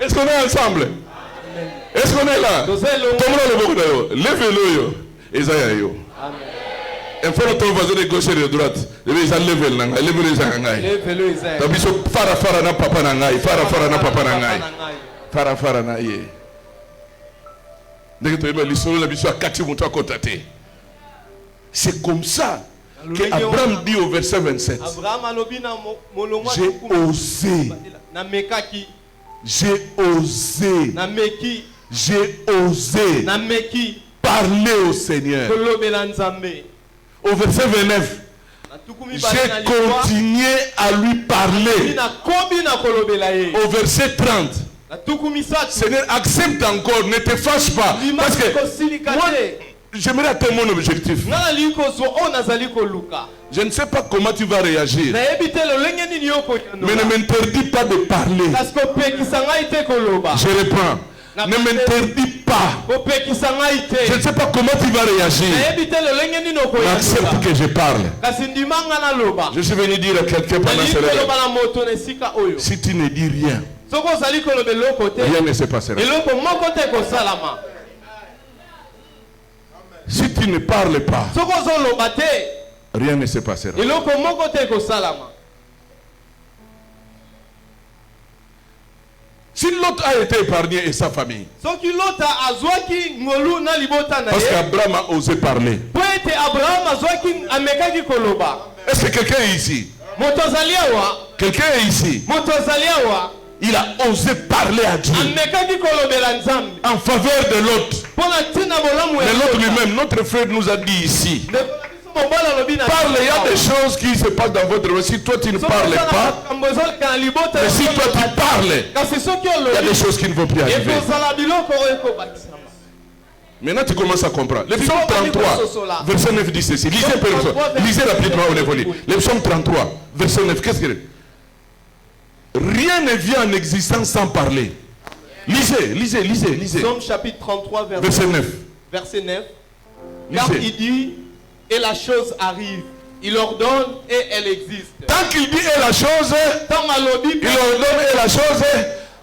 Est-ce qu'on est ensemble? Est-ce qu'on est là? Levez-le. Esaïa yo. Un fois ton voisin de gauche et de droite. Levez-le. Tabiso fara na papa na ngai. Fara na papa na ngai. Fara na ye. C'est comme ça que Abraham dit au verset 27. J'ai osé parler au Seigneur. Au verset 29, j'ai continué à lui parler. Au verset 30, Seigneur, accepte encore, ne te fâche pas. Parce que moi, j'aimerais atteindre mon objectif. Je ne sais pas comment tu vas réagir. Mais ne m'interdis pas de parler. Je reprends. Ne m'interdis pas. Je ne sais pas comment tu vas réagir. Mais accepte que je parle. Je suis venu dire à quelqu'un pendant ce réveil. Si tu ne dis rien, rien ne se passera. Si tu ne parles pas, rien ne se passera. Si l'autre a été épargné et sa famille, parce qu'Abraham a osé parler. Est-ce que quelqu'un est ici? Quelqu'un est ici? Il a osé parler à Dieu en faveur de l'autre. Mais l'autre lui-même, notre frère nous a dit ici, parle, il y a des choses qui se passent dans votre vie. Si toi tu ne parles pas, mais si toi tu parles, il y a des choses qui ne vont plus arriver. Maintenant tu commences à comprendre. Le psaume 33, verset 9 dit ceci. Lisez rapidement au niveau. Le psaume 33, verset 9, qu'est-ce qu'il dit? Rien ne vient en existence sans parler. Lisez. Psaume chapitre 33, verset 9. Verset 9. Car il dit, et la chose arrive. Il ordonne et elle existe. Tant qu'il dit et la chose, il ordonne et la chose,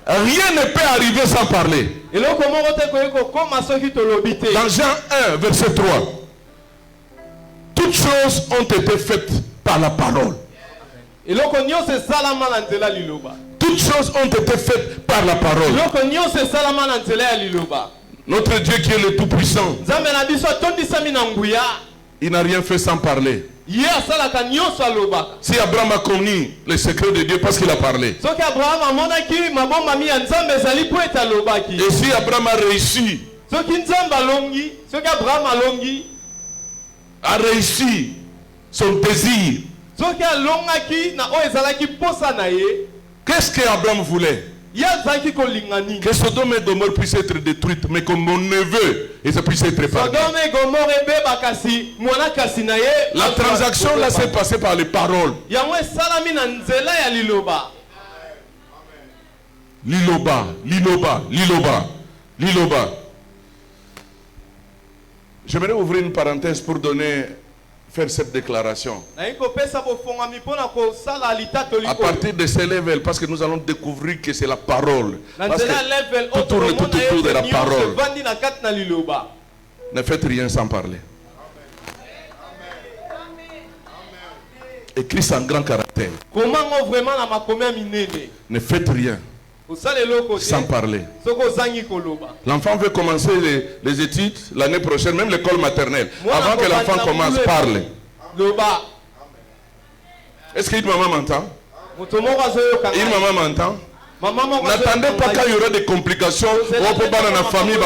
rien ne peut arriver sans parler. Dans Jean 1, verset 3, toutes choses ont été faites par la parole. Toutes choses ont été faites par la parole. Notre Dieu qui est le Tout-Puissant, il n'a rien fait sans parler. Si Abraham a connu le secret de Dieu parce qu'il a parlé, et si Abraham a réussi son désir, qu'est-ce qu'Abraham voulait? Que Sodome et Gomorrhe puissent être détruites, mais que mon neveu puisse être épargné. La transaction là s'est passée par les paroles. Liloba. J'aimerais ouvrir une parenthèse pour faire cette déclaration. À partir de ce level, parce que nous allons découvrir que c'est la parole. Parce que tout tourne tout autour de la parole. Ne faites rien sans parler. Écrit en grand caractère. Ne faites rien sans parler. L'enfant veut commencer les études l'année prochaine, même l'école maternelle. Avant que l'enfant commence, parle. Est-ce qu'une maman m'entend? Une maman m'entend? N'attendez pas qu'il y aura des complications dans la famille.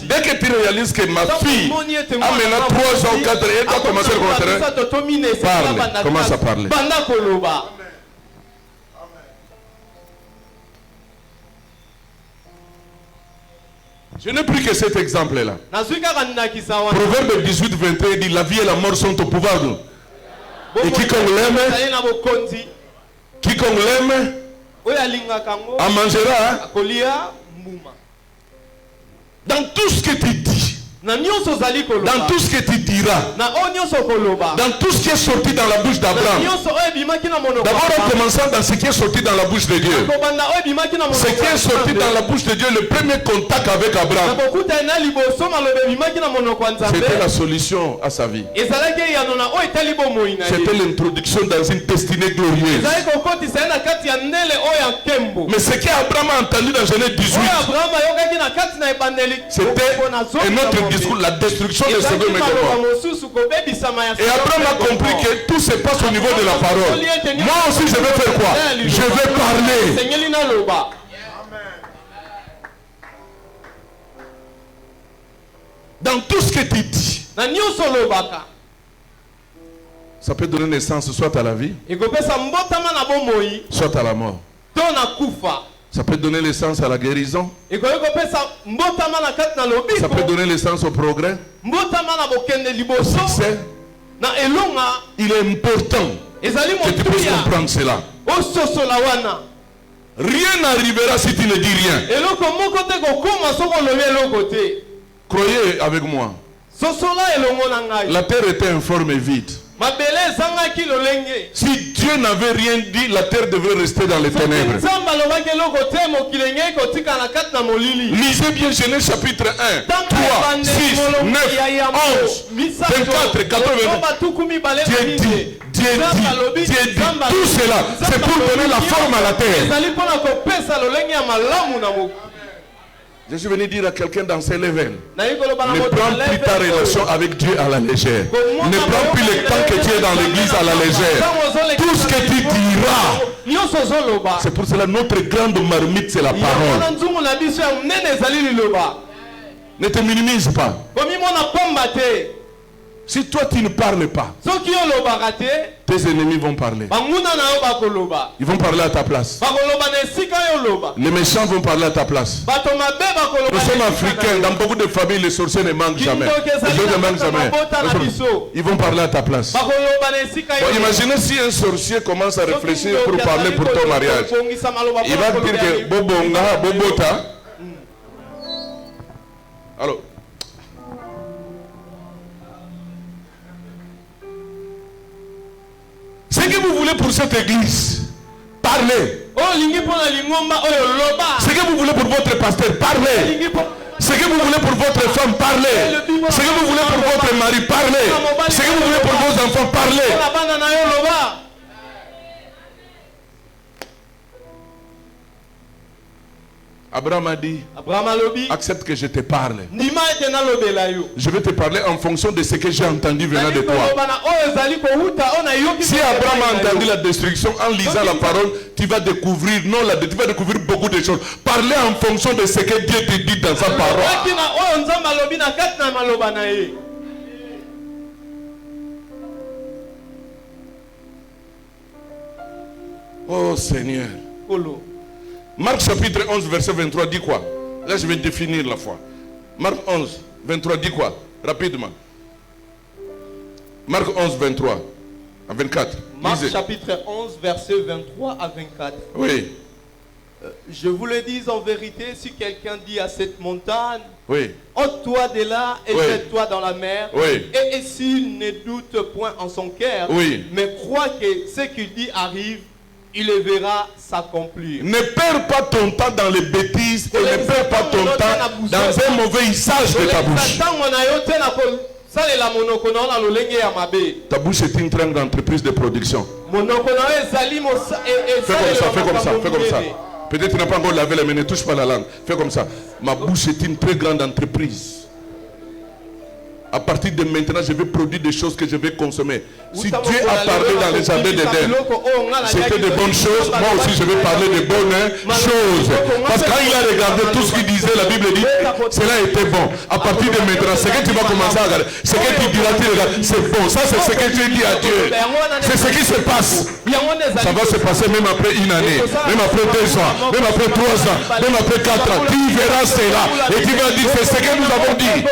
Dès que tu réalises que ma fille a maintenant 3 ans, 4 ans, elle doit commencer le contraire. Parle, commence à parler. Je n'ai plus que cet exemple-là. Proverbe 18, 21 dit: la vie et la mort sont au pouvoir de nous. Et quiconque l'aime, en mangera. Dans tout ce que tu dis, dans tout ce que tu diras, dans tout ce qui est sorti dans la bouche d'Abraham, d'abord en commençant dans ce qui est sorti dans la bouche de Dieu. Ce qui est sorti dans la bouche de Dieu, le premier contact avec Abraham, c'était la solution à sa vie. C'était l'introduction dans une destinée glorieuse. Mais ce qu'Abraham a entendu dans Genèse 18, c'était un autre discours, la destruction de Sodome et Gomorrhe. Et Abraham a compris que tout se passe au niveau de la parole. Moi aussi je vais faire quoi? Je vais parler. Dans tout ce que tu dis, ça peut donner naissance soit à la vie, soit à la mort. Ça peut donner naissance à la guérison. Ça peut donner naissance au progrès, au succès. Il est important que tu puisses comprendre cela. Rien n'arrivera si tu ne dis rien. Croyez avec moi. La terre était informe et vide. Si Dieu n'avait rien dit, la terre devrait rester dans les ténèbres. Lisez bien Genèse chapitre 1, 3, 6, 9, 11, 24, 80. Dieu dit, tout cela, c'est pour donner la forme à la terre. Je suis venu dire à quelqu'un dans ses levels, ne prends plus ta relation avec Dieu à la légère. Ne prends plus le temps que tu es dans l'église à la légère. Tout ce que tu diras, c'est pour cela notre grande marmite, c'est la parole. Ne te minimise pas. Si toi tu ne parles pas, tes ennemis vont parler. Ils vont parler à ta place. Les méchants vont parler à ta place. Nous sommes africains, dans beaucoup de familles, les sorciers ne manquent jamais. Les sorciers ne manquent jamais. Ils vont parler à ta place. Bon, imaginez si un sorcier commence à réfléchir pour parler pour ton mariage. Il va te dire que Bobonga, Bobota. Alors, ce que vous voulez pour cette église, parlez. Ce que vous voulez pour votre pasteur, parlez. Ce que vous voulez pour votre femme, parlez. Ce que vous voulez pour votre mari, parlez. Ce que vous voulez pour vos enfants, parlez. Abraham a dit, accepte que je te parle. Je vais te parler en fonction de ce que j'ai entendu venant de toi. Si Abraham a entendu la destruction en lisant la parole, tu vas découvrir, tu vas découvrir beaucoup de choses. Parlez en fonction de ce que Dieu te dit dans sa parole. Oh Seigneur. Marc chapitre 11 verset 23 dit quoi? Là je vais définir la foi. Marc 11 23 dit quoi? Rapidement. Marc 11 23 à 24. Marc chapitre 11 verset 23 à 24. Oui. Je vous le dis en vérité, si quelqu'un dit à cette montagne, oui, ôte-toi de là et jette-toi dans la mer, oui, et s'il ne doute point en son cœur, oui, mais croit que ce qu'il dit arrive, il le verra s'accomplir. Ne perds pas ton temps dans les bêtises et ne perds pas ton temps dans un mauvais usage de ta bouche. Ta bouche est une très grande entreprise de production. Fais comme ça, fais comme ça, fais comme ça. Peut-être tu n'as pas encore lavé les mains, ne touche pas la langue. Fais comme ça. Ma bouche est une très grande entreprise. À partir de maintenant, je vais produire des choses que je vais consommer. Si Dieu a parlé dans les jardins d'Éden, c'était de bonnes choses. Moi aussi, je vais parler de bonnes choses. Parce que quand il a regardé tout ce qu'il disait, la Bible dit, cela était bon. À partir de maintenant, ce que tu vas commencer à regarder, ce que tu diras, tu regardes, c'est bon. Ça, c'est ce que Dieu dit à Dieu. C'est ce qui se passe. Ça va se passer même après une année, même après 2 ans, même après 3 ans, même après 4 ans. Tu verras cela et tu vas dire, c'est ce que nous avons dit.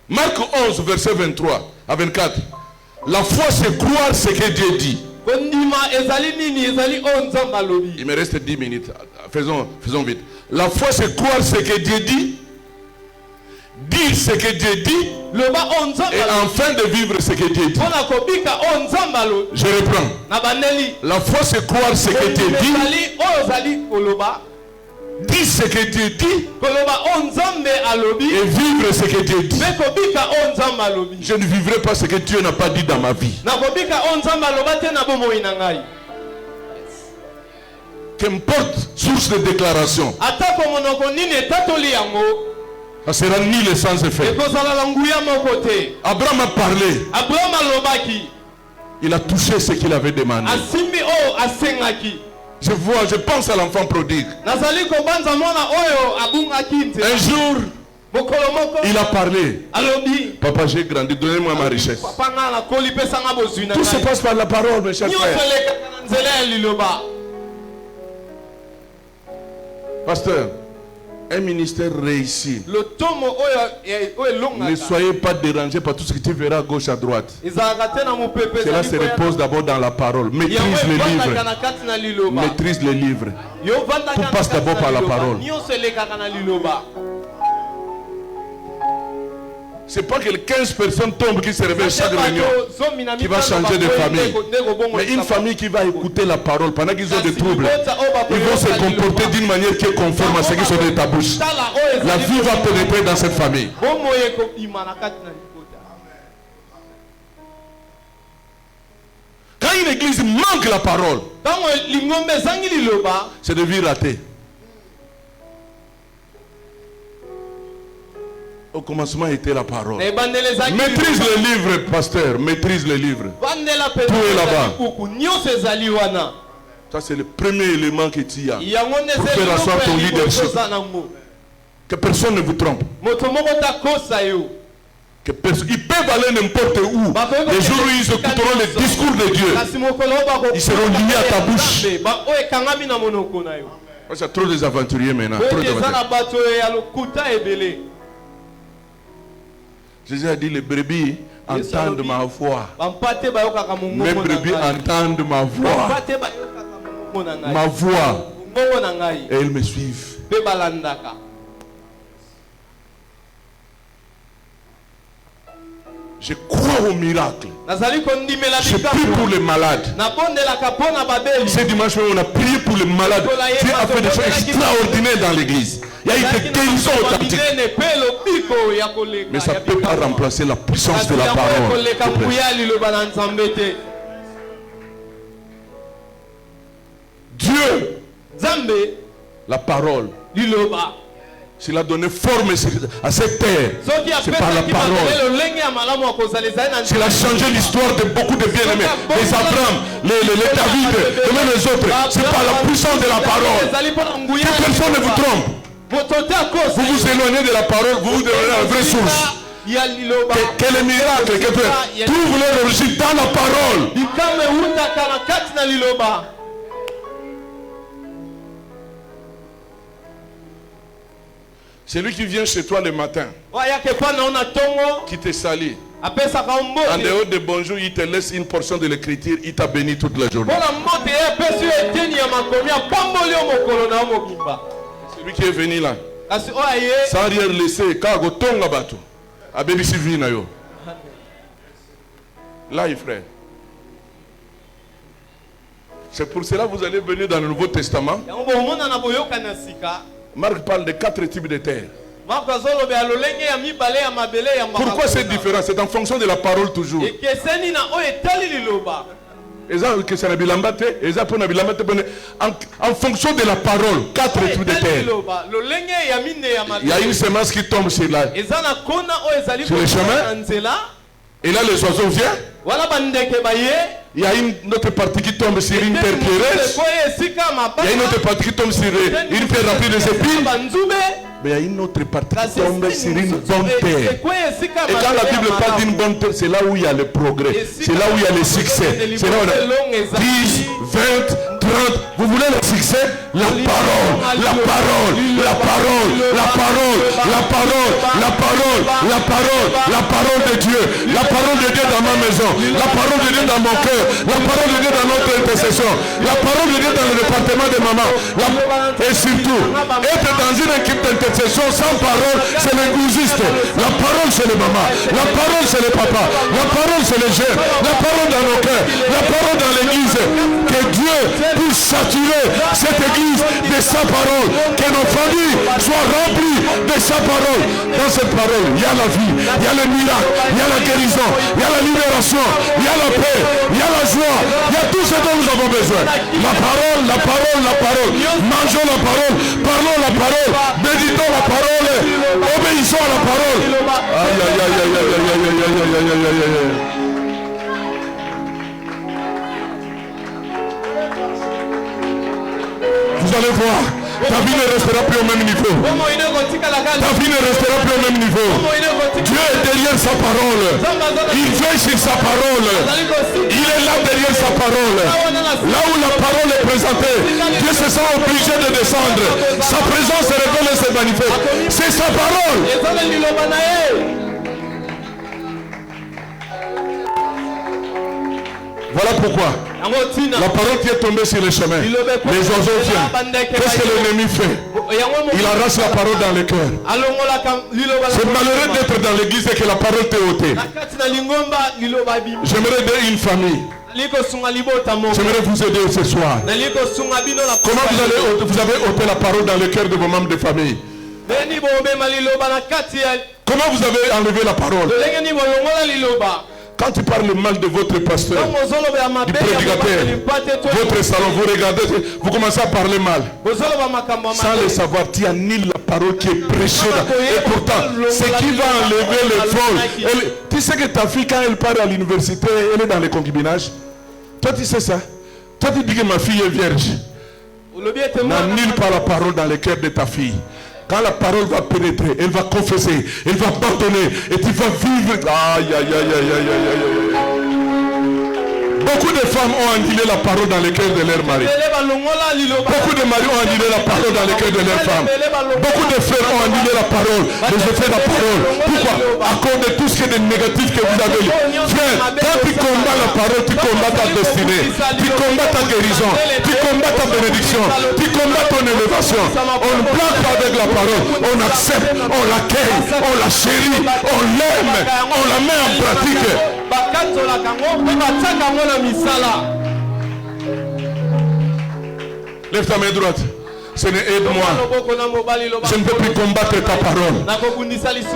Marc 11 verset 23 à 24. La foi c'est croire ce que Dieu dit. Il me reste 10 minutes. Faisons vite. La foi c'est croire ce que Dieu dit, dire ce que Dieu dit, et enfin de vivre ce que Dieu dit. Je reprends. La foi c'est croire ce que Dieu dit, dire ce que Dieu dit, et vivre ce que Dieu dit. Je ne vivrai pas ce que Dieu n'a pas dit dans ma vie. Qu'importe source de déclaration, ça sera ni le sans effet. Abraham a parlé. Il a touché ce qu'il avait demandé. Je pense à l'enfant prodigue. Un jour, il a parlé. Papa, j'ai grandi, donnez-moi ma richesse. Tout se passe par la parole, mes chers frères. Pasteur, Un ministère réussi. Le tomo Ne soyez pas dérangés par tout ce que tu verras à gauche, à droite. Cela se repose d'abord dans la parole. Maîtrise les livres. Maîtrise les livres. Tout passe d'abord par la parole. C'est pas que 15 personnes tombent qui se réveillent chaque réunion qui va changer de famille. Mais une famille qui va écouter la parole pendant qu'ils ont des troubles, ils vont se comporter d'une manière qui est conforme à ce qui sont de ta bouche. La vie va pénétrer dans cette famille. Quand une église manque la parole, c'est de vie ratée. Au commencement était la parole. Maîtrise les livres, pasteur. Maîtrise les livres. Tout est là-bas. Ça, c'est le premier élément que tu as pour faire asseoir ton leadership. Que personne ne vous trompe. Ils peuvent aller n'importe où. Les jours où ils écouteront les discours de Dieu, ils seront liés à ta bouche. Il y a trop des aventuriers maintenant. Jésus a dit, les brebis entendent ma voix. Mes brebis entendent ma voix. Ma voix. Et ils me suivent. Je crois au miracle. Je prie pour les malades. Ce dimanche, on a prié pour les malades. Dieu a fait des choses extraordinaires dans l'église. Il y a eu des guérisons authentiques. Mais ça ne peut pas remplacer la puissance de la parole. Dieu, la parole, s'il a donné forme à cette terre, c'est par la parole. S'il a changé l'histoire de beaucoup de bien-aimés, les Abraham, les David, et même les autres, c'est par la puissance de la parole. Que personne ne vous trompe. Vous vous éloignez de la parole, vous vous éloignez de la vraie source. Quel est le miracle? Trouve leur origine dans la parole. C'est lui qui vient chez toi le matin, qui te salue. En dehors de bonjour, il te laisse une portion de l'écriture, il t'a béni toute la journée. C'est lui qui est venu là, sans rien laisser. Là, frère. C'est pour cela que vous allez venir dans le Nouveau Testament. Marc parle de 4 types de terre. Pourquoi c'est différent? C'est en fonction de la parole toujours. En fonction de la parole, 4 types de terre. Il y a une semence qui tombe sur le chemin. Et là, les oiseaux viennent. Il y a une autre partie qui tombe sur une terre pierreuse. Il y a une autre partie qui tombe sur une terre remplie de épines. Mais il y a une autre partie qui tombe sur une bonne terre. Et quand la Bible parle d'une bonne terre, c'est là où il y a le progrès. C'est là où il y a le succès. C'est là où il y a 10, 20, 30. Vous voulez le succès? La parole, la parole, la parole, la parole, la parole, la parole, la parole, la parole de Dieu. La parole de Dieu dans ma maison. La parole de Dieu dans mon cœur. La parole de Dieu dans notre intercession. La parole de Dieu dans le département de maman. Et surtout, être dans une équipe d'intercession sans parole, c'est l'ingousiste. La parole, c'est les mamans. La parole, c'est les papas. La parole, c'est les jeunes. La parole dans nos cœurs. La parole dans l'église. Que Dieu puisse saturer cette église de sa parole. Que nos familles soient remplies de sa parole. Dans cette parole, il y a la vie, il y a le miracle, il y a la guérison, il y a la libération, il y a la paix, il y a la joie, il y a tout ce dont nous avons besoin. La parole, la parole, la parole. Mangeons la parole, parlons la parole, méditons la parole, obéissons à la parole. Aïe, aïe, aïe, aïe, aïe, aïe, aïe, aïe, aïe, aïe, aïe, aïe. Vous allez voir, ta vie ne restera plus au même niveau. Ta vie ne restera plus au même niveau. Dieu est derrière sa parole. Il veille sur sa parole. Il est là derrière sa parole. Là où la parole est présentée, Dieu se sent obligé de descendre. Sa présence se révèle et se manifeste. C'est sa parole. Voilà pourquoi la parole qui est tombée sur le chemin, les oiseaux viennent. Qu'est-ce que l'ennemi fait? Il arrache la parole dans le cœur. C'est malheureux d'être dans l'église et que la parole t'est ôtée. J'aimerais aider une famille. J'aimerais vous aider ce soir. Comment vous avez ôté la parole dans le cœur de vos membres de famille? Comment vous avez enlevé la parole? Quand tu parles mal de votre pasteur, du prédicateur, votre salon, vous regardez, vous commencez à parler mal. Sans le savoir, tu annules la parole qui est prêchée. Et pourtant, ce qui va enlever les folles. Tu sais que ta fille, quand elle part à l'université, elle est dans les concubinages. Toi, tu sais ça. Toi, tu dis que ma fille est vierge. N'annule pas la parole dans le cœur de ta fille. Quand la parole va pénétrer, elle va confesser, elle va pardonner et tu vas vivre. Aïe, aïe, aïe, aïe, aïe, aïe, aïe. Beaucoup de femmes ont annulé la parole dans le cœur de leur mari. Beaucoup de maris ont annulé la parole dans le cœur de leur femme. Beaucoup de frères ont annulé la parole, les effets de la parole. Pourquoi? À cause de tout ce qui est de négatif que vous avez. Frère, quand tu combats la parole, tu combats ta destinée, tu combats ta guérison, tu combats ta bénédiction, tu combats ton élévation. On ne blague pas avec la parole, on accepte, on l'accueille, on la chérit, on l'aime, on la met en pratique. Lève ta main droite. Seigneur, aide-moi. Je ne peux plus combattre ta parole.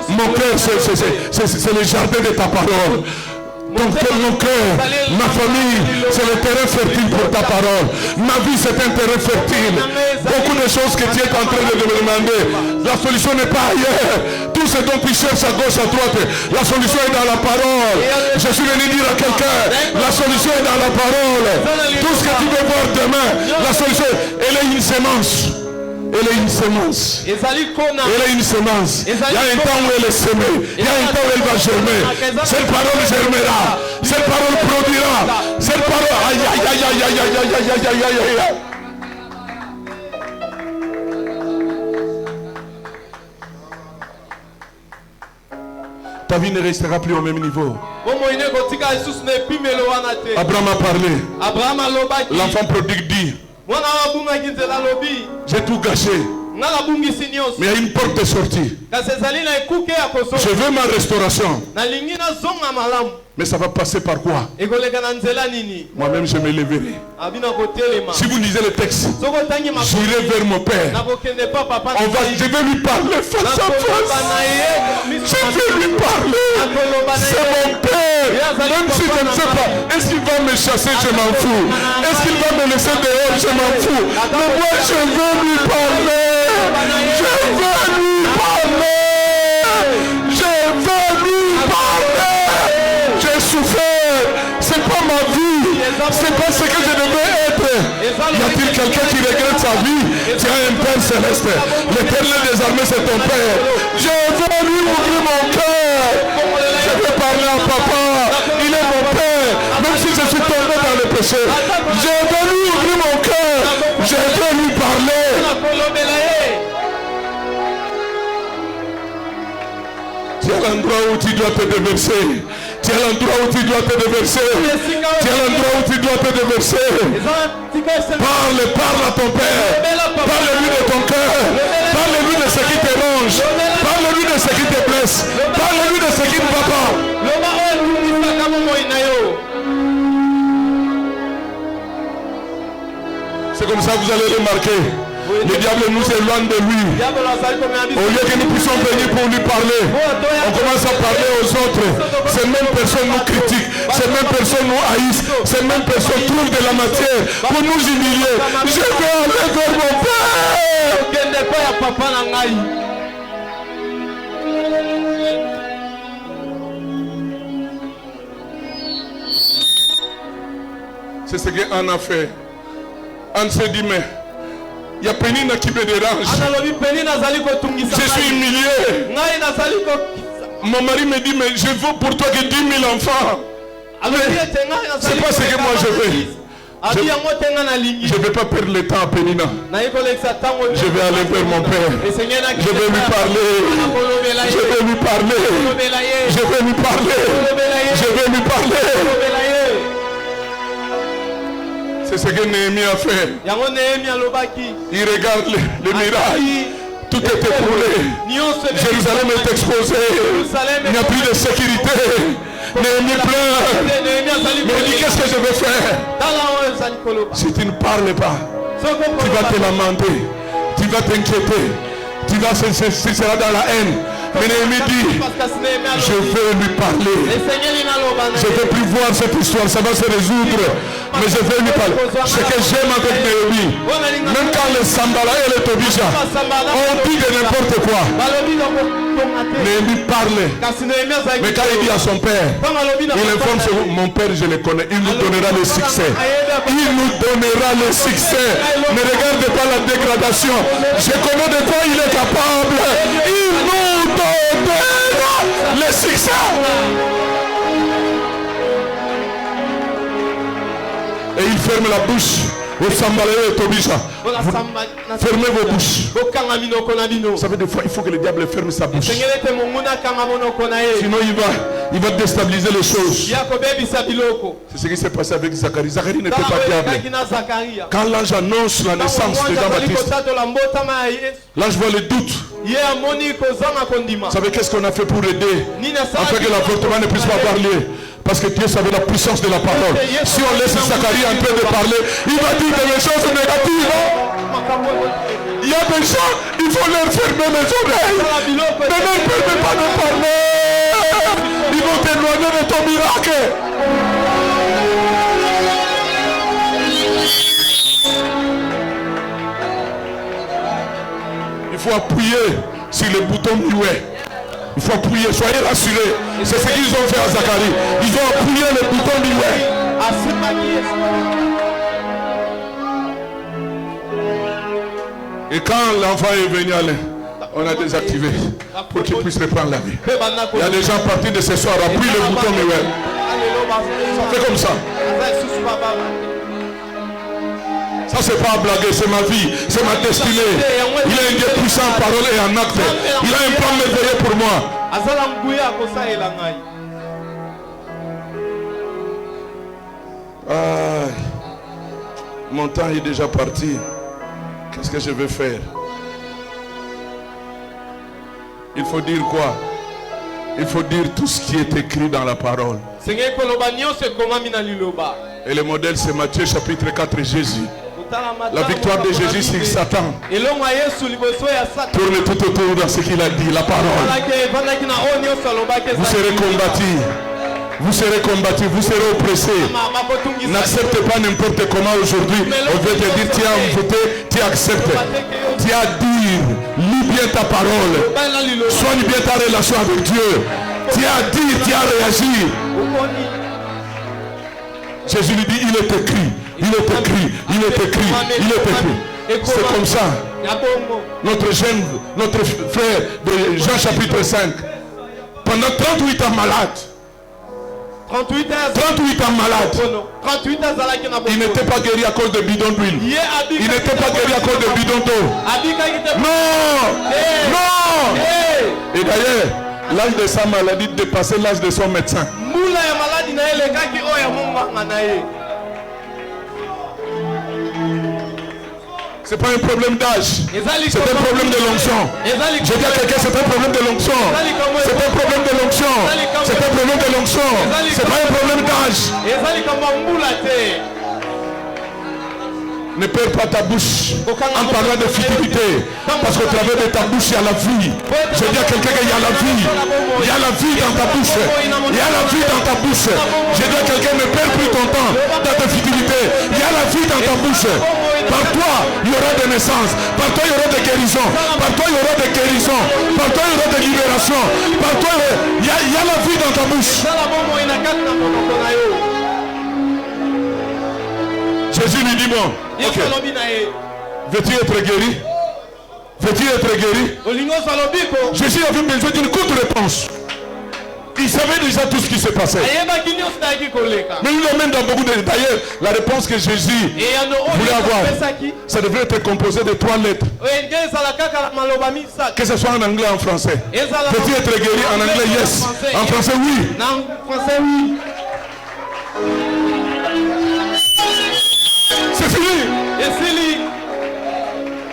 Mon cœur, c'est le jardin de ta parole. Mon cœur, ma famille, c'est le terrain fertile pour ta parole. Ma vie, c'est un terrain fertile. Beaucoup de choses que tu es en train de me demander. La solution n'est pas ailleurs. Tout ce dont tu cherches à gauche, à droite, la solution est dans la parole. Je suis venu dire à quelqu'un, la solution est dans la parole. Tout ce que tu veux voir demain, la solution, elle est une sémence. Elle est une semence. Elle est une semence. Il y a un temps où elle est semée. Il y a un temps où elle va germer. Cette parole germera. Cette parole produira. Cette parole. Aïe, aïe, aïe, aïe, aïe, aïe, aïe, aïe, aïe, aïe, aïe. Ta vie ne restera plus au même niveau. Abraham a parlé. L'enfant prodigue dit: j'ai tout gâché. Mais il y a une porte de sortie. Je veux ma restauration. Mais ça va passer par quoi? Moi-même je me lèverai. Si vous lisez le texte, j'irai vers mon père. Je vais lui parler face à face. Je vais lui parler. C'est mon père. Même si je ne sais pas, est-ce qu'il va me chasser? Je m'en fous. Est-ce qu'il va me laisser dehors? Je m'en fous. Mais moi je veux lui parler. Je veux lui parler. Je veux lui parler. J'ai souffert. C'est pas ma vie. C'est pas ce que je devais être. Y a-t-il quelqu'un qui regrette sa vie? Tu as un Père céleste. L'Éternel des armées, c'est ton Père. Je veux lui ouvrir mon cœur. Je veux parler à papa. Il est mon Père. Même si je suis tombé dans le péché, je veux lui ouvrir mon cœur. Je veux lui parler. Tu es à l'endroit où tu dois te déverser. Tu es à l'endroit où tu dois te déverser. Tu es à l'endroit où tu dois te déverser. Parle à ton Père. Parle-lui de ton cœur. Parle-lui de ce qui te ronge. Parle-lui de ce qui te blesse. Parle-lui de ce qui ne va pas. C'est comme ça que vous allez remarquer. Le diable nous éloigne de lui. Au lieu que nous puissions venir pour lui parler, on commence à parler aux autres. Ces mêmes personnes nous critiquent. Ces mêmes personnes nous haïssent. Ces mêmes personnes trouvent de la matière pour nous humilier. Je vais aller vers mon Père. C'est ce qu'Anne a fait. Anne s'est dit, mais il y a Pénina qui me dérange. Je suis humilié. Mon mari me dit, mais je veux pour toi que 10 000 enfants. C'est pas ce que moi je veux. Je ne vais pas perdre le temps à Pénina. Je vais aller vers mon père. Je vais lui parler. Je vais lui parler. Je vais lui parler. Je vais lui parler. C'est ce que Néhémie a fait. Il regarde le miracle. Tout est écroulé. Jérusalem est exposée. Il n'y a plus de sécurité. Néhémie pleure. Mais il dit, qu'est-ce que je vais faire? Si tu ne parles pas, tu vas te lamenter. Tu vas t'inquiéter. Tu seras dans la haine. Mais Néhémie dit, je vais lui parler. Je ne vais plus voir cette histoire, ça va se résoudre. Mais je vais lui parler. Ce que j'aime avec Néhémie, même quand les Sambala et les Tobija ont dit de n'importe quoi, Néhémie parlait. Mais quand il dit à son père, il informe mon père, je le connais, il nous donnera le succès. Il nous donnera le succès. Ne regardez pas la dégradation. Je connais de quoi il est capable. Il nous donnera le succès. Et il ferme la bouche au Sambalé et Tobija. Fermez vos bouches. Vous savez, des fois, il faut que le diable ferme sa bouche. Sinon, il va déstabiliser les choses. C'est ce qui s'est passé avec Zacharie. Zacharie n'était pas diable. Quand l'ange annonce la naissance de Jean-Baptiste, l'ange voit le doute. Vous savez qu'est-ce qu'on a fait pour aider afin que l'avortement ne puisse pas parler? Parce que Dieu savait la puissance de la parole. Si on laisse Zacharie en train de parler, il va dire des choses négatives. Il y a des gens, il faut leur fermer les oreilles. Mais ne permets pas de parler. Ils vont t'éloigner de ton miracle. Il faut appuyer sur le bouton muet. Il faut appuyer, soyez rassurés. C'est ce qu'ils ont fait à Zacharie. Ils ont appuyé le bouton muet. Et quand l'enfant est venu, on a désactivé pour qu'il puisse reprendre la vie. Il y a des gens partis de ce soir, appuie le bouton muet. Fais comme ça. Ça c'est pas à blaguer, c'est ma vie, c'est ma destinée. Il a un Dieu puissant en parole et en acte. Il a un plan merveilleux pour moi. Ah, mon temps est déjà parti. Qu'est-ce que je vais faire? Il faut dire quoi? Il faut dire tout ce qui est écrit dans la parole. Et le modèle c'est Matthieu chapitre 4, Jésus. La victoire de Jésus sur Satan. Tournez tout autour dans ce qu'il a dit, la parole. Vous serez combattus. Vous serez combattus, vous serez oppressés. N'acceptez pas n'importe comment aujourd'hui. On veut te dire, tu as voté, tu acceptes. Tu as dit, lis bien ta parole. Soigne bien ta relation avec Dieu. Tu as dit, tu as réagi. Jésus lui dit, il est écrit. Il est écrit, il est écrit, il est écrit. C'est comme ça. Notre frère de Jean chapitre 5, pendant 38 ans malade. 38 ans malade. Il n'était pas guéri à cause de bidon d'huile. Il n'était pas guéri à cause de bidon d'eau. Non. Non. Et d'ailleurs, l'âge de sa maladie dépassait l'âge de son médecin. C'est pas un problème d'âge, c'est un problème de l'onction. Je dis à quelqu'un, c'est un problème de l'onction. C'est un problème de l'onction. C'est un problème de l'onction. C'est pas un problème d'âge. Ne perds pas ta bouche en parlant de futilité. Parce qu'au travers de ta bouche, il y a la vie. Je dis à quelqu'un qu'il y a la vie. Il y a la vie dans ta bouche. Il y a la vie dans ta bouche. Je dis à quelqu'un, ne perds plus ton temps dans ta futilité. Il y a la vie dans ta bouche. Par toi, il y aura des naissances. Par toi, il y aura des guérisons. Par toi, il y aura des guérisons. Par toi, il y aura des libérations. Par toi, il y a la vie dans ta bouche. Jésus lui dit, bon, okay. Veux-tu être guéri? Veux-tu être guéri? Jésus avait besoin d'une courte réponse. Il savait déjà tout ce qui se passait. Mais il emmène dans beaucoup de détails. D'ailleurs, la réponse que Jésus voulait avoir, ça devrait être composé de 3 lettres. Que ce soit en anglais ou en français. Peux-tu être guéri en anglais? Yes. En français, oui. C'est fini.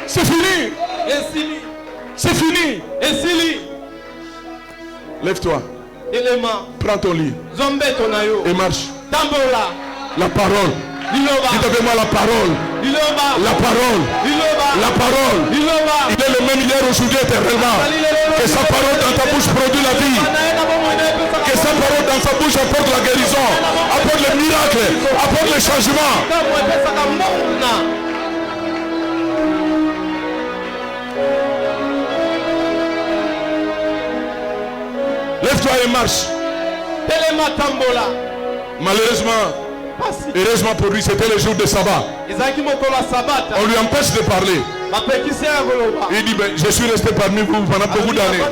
C'est fini. C'est fini. Lève-toi. Prends ton lit et marche. La parole. Dites avec moi la parole. La parole. La parole. Il est le même hier, aujourd'hui, éternellement. Que sa parole dans ta bouche produit la vie. Que sa parole dans sa bouche apporte la guérison, apporte le miracle, apporte le changement. Lève-toi et marche. Malheureusement, heureusement pour lui, c'était le jour de sabbat. On lui empêche de parler. Il dit, ben, je suis resté parmi vous pendant beaucoup d'années.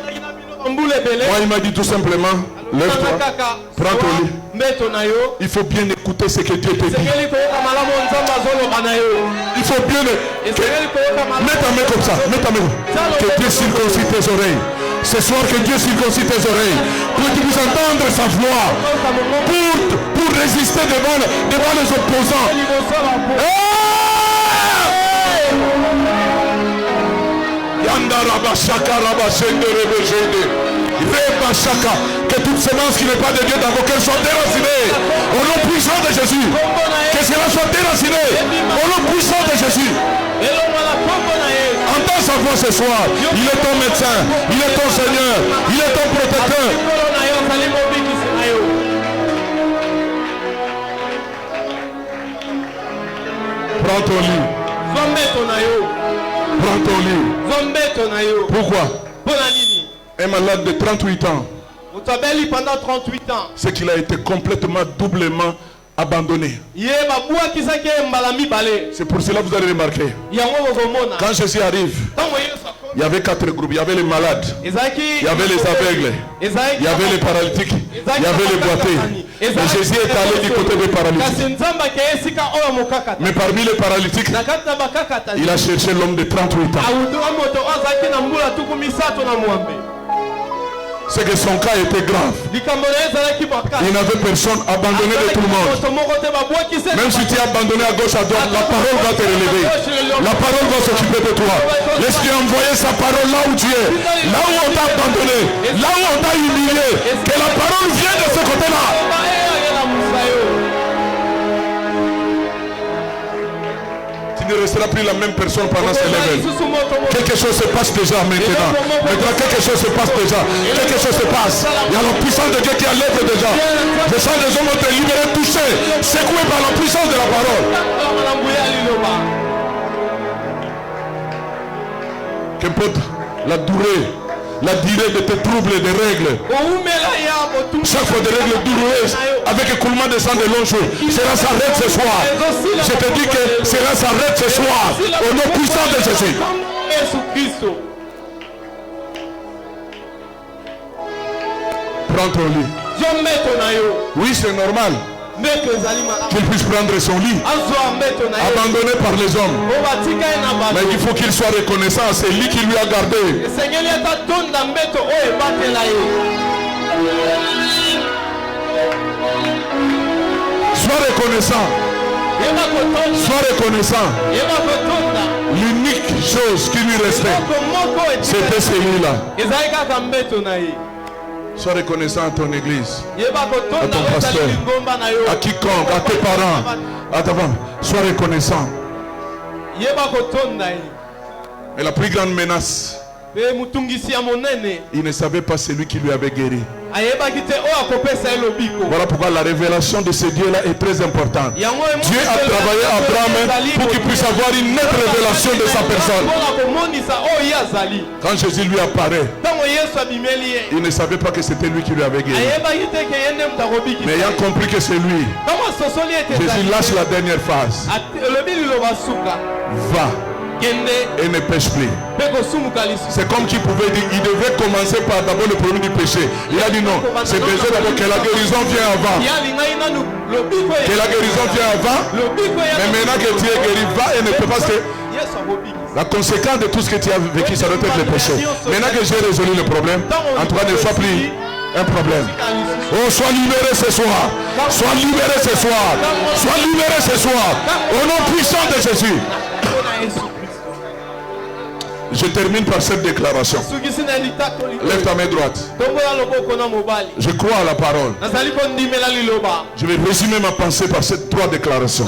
Moi, il m'a dit tout simplement, lève-toi, prends ton lit. Il faut bien écouter ce que Dieu te dit. Il faut bien... Mets ta main comme ça, mets ta main. Que Dieu circoncise tes oreilles. Ce soir, que Dieu circoncise tes oreilles. Pour que tu puisses entendre sa voix. Pour résister devant les opposants. Que toute semence qui n'est pas de Dieu dans vos cœurs soit déracinée au nom puissant de Jésus. Que cela soit déraciné au nom puissant de Jésus. Entends sa voix ce soir. Il est ton médecin, il est ton Seigneur, il est ton protecteur. Prends ton lit. Prends ton lit. Pourquoi? Un malade de 38 ans, pendant 38 ans, c'est qu'il a été complètement, doublement abandonné. C'est pour cela que vous allez remarquer. Quand Jésus arrive, il y avait 4 groupes. Il y avait les malades, il y avait les aveugles, il y avait les paralytiques, il y avait les boiteux. Et Jésus est allé du côté des paralytiques. Mais parmi les paralytiques, il a cherché l'homme de 38 ans. C'est que son cas était grave. Il n'avait personne, abandonné de tout le monde. Même si tu es abandonné à gauche, à droite, la parole va te relever. La parole va s'occuper de toi. Laisse-lui envoyer sa parole là où tu es. Là où on t'a abandonné. Là où on t'a humilié. Que la parole vienne de ce côté-là. Tu ne resteras plus la même personne pendant ce level. Quelque chose se passe déjà maintenant. Maintenant quelque chose se passe déjà. Quelque chose se passe. Il y a la puissance de Dieu qui enlève déjà. Je sens des hommes être libérés, touchés, secoués par la puissance de la parole. Qu'importe la durée de tes troubles et des règles. Chaque fois des règles douloureuses avec écoulement de sang de longs jours. Cela s'arrête ce soir. Je te dis que cela s'arrête ce soir. Au nom puissant de Jésus. Prends ton lit. Oui, c'est normal qu'il puisse prendre son lit, abandonné par les hommes. Mais il faut qu'il soit reconnaissant à celui qui lui a gardé. Sois reconnaissant. Sois reconnaissant. L'unique chose qui lui restait, c'était celui-là. Sois reconnaissant à ton église, à ton pasteur, à quiconque, à tes parents, à ta femme. Sois reconnaissant. Et la plus grande menace, il ne savait pas celui qui lui avait guéri. Voilà pourquoi la révélation de ce Dieu-là est très importante. Dieu a travaillé à Abraham pour qu'il puisse avoir une nette révélation de sa personne. Quand Jésus lui apparaît, il ne savait pas que c'était lui qui lui avait guéri. Mais ayant compris que c'est lui, Jésus lâche la dernière phase. Va. et ne pêche plus. C'est comme qu'il pouvait dire, il devait commencer par d'abord le problème du péché. Il a dit non, c'est besoin d'abord que la guérison vienne avant. Que la guérison vienne avant. Mais maintenant que tu es guéri, va et ne peut pas se... La conséquence de tout ce que tu as vécu, ça doit être le péché. Maintenant que j'ai résolu le problème, en tout cas ne soit plus un problème. Oh, sois libéré ce soir. Sois libéré ce soir. Sois libéré ce soir. Au nom puissant de Jésus. Je termine par cette déclaration. Lève ta main droite. Je crois à la parole. Je vais résumer ma pensée par ces trois déclarations.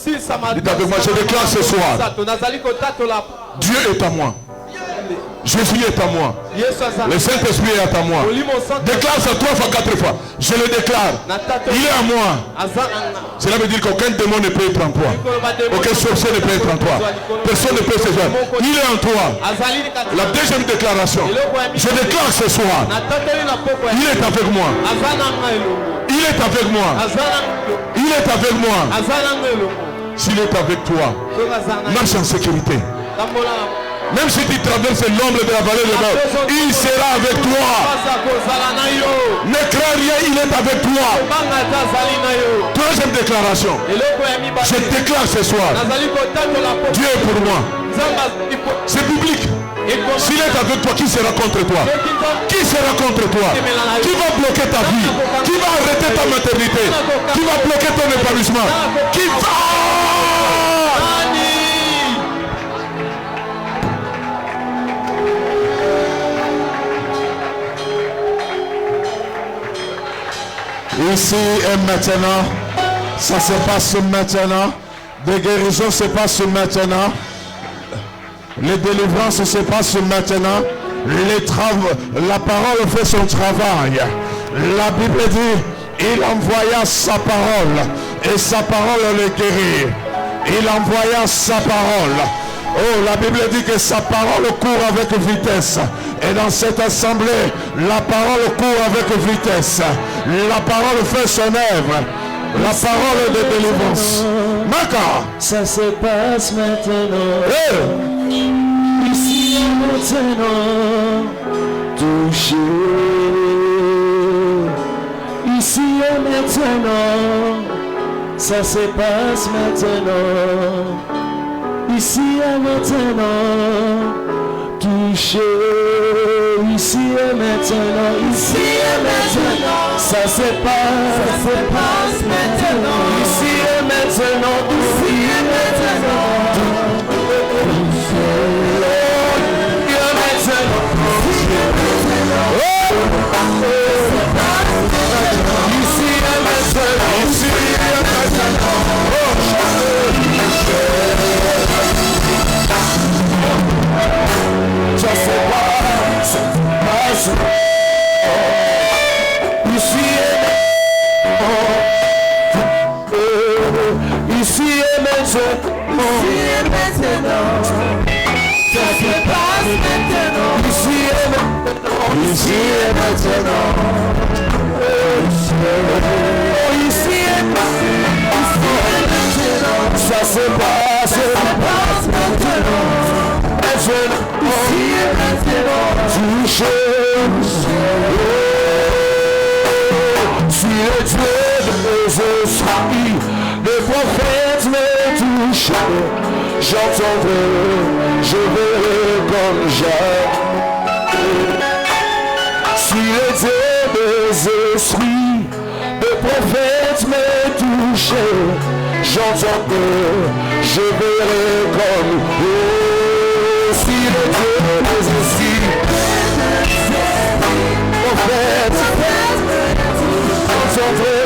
Dites avec moi, je déclare ce soir. Dieu est à moi. Jésus est à moi. Le Saint-Esprit est à moi. Déclare ça 3 fois, 4 fois. Je le déclare. Il est à moi. Cela veut dire qu'aucun démon ne peut être en toi. Aucun sorcier ne peut être en toi. Personne ne peut se faire. Il est en toi. La deuxième déclaration. Je déclare ce soir. Il est avec moi. Il est avec moi. Il est avec moi. S'il est avec toi, marche en sécurité. Même si tu traverses l'ombre de la vallée de mort, il sera avec toi. Ne crains rien, il est avec toi. Troisième déclaration. Je déclare ce soir, Dieu est pour moi. C'est biblique. S'il est avec toi, qui sera contre toi? Qui sera contre toi? Qui va bloquer ta vie? Qui va arrêter ta maternité? Qui va bloquer ton épanouissement? Qui va... Ici et maintenant, ça se passe maintenant. Des guérisons se passent maintenant. Les délivrances se passent maintenant. La parole fait son travail. La Bible dit, il envoya sa parole et sa parole le guérit. Il envoya sa parole. Oh, la Bible dit que sa parole court avec vitesse. Et dans cette assemblée, la parole court avec vitesse. La parole fait son œuvre. La parole de délivrance. D'accord. Ça se passe maintenant. Ici et maintenant. Touché. Ici et maintenant. Ça se passe maintenant. Ici et maintenant. Touché. Ici et maintenant. Ici et maintenant. Ça se passe maintenant. Ici et maintenant. Ici et maintenant. Ici et maintenant, ça se passe maintenant. Ici et maintenant, ici et maintenant. Ici et maintenant, ça se passe maintenant. Ici et maintenant, touché. Si le Dieu de nos esprits, le prophète me touche, j'entendrai, je verrai comme j'aime. Si le Dieu des esprits, le prophète me touche, j'entendrai, je verrai comme si le Dieu des esprits, prophète, j'entendrai.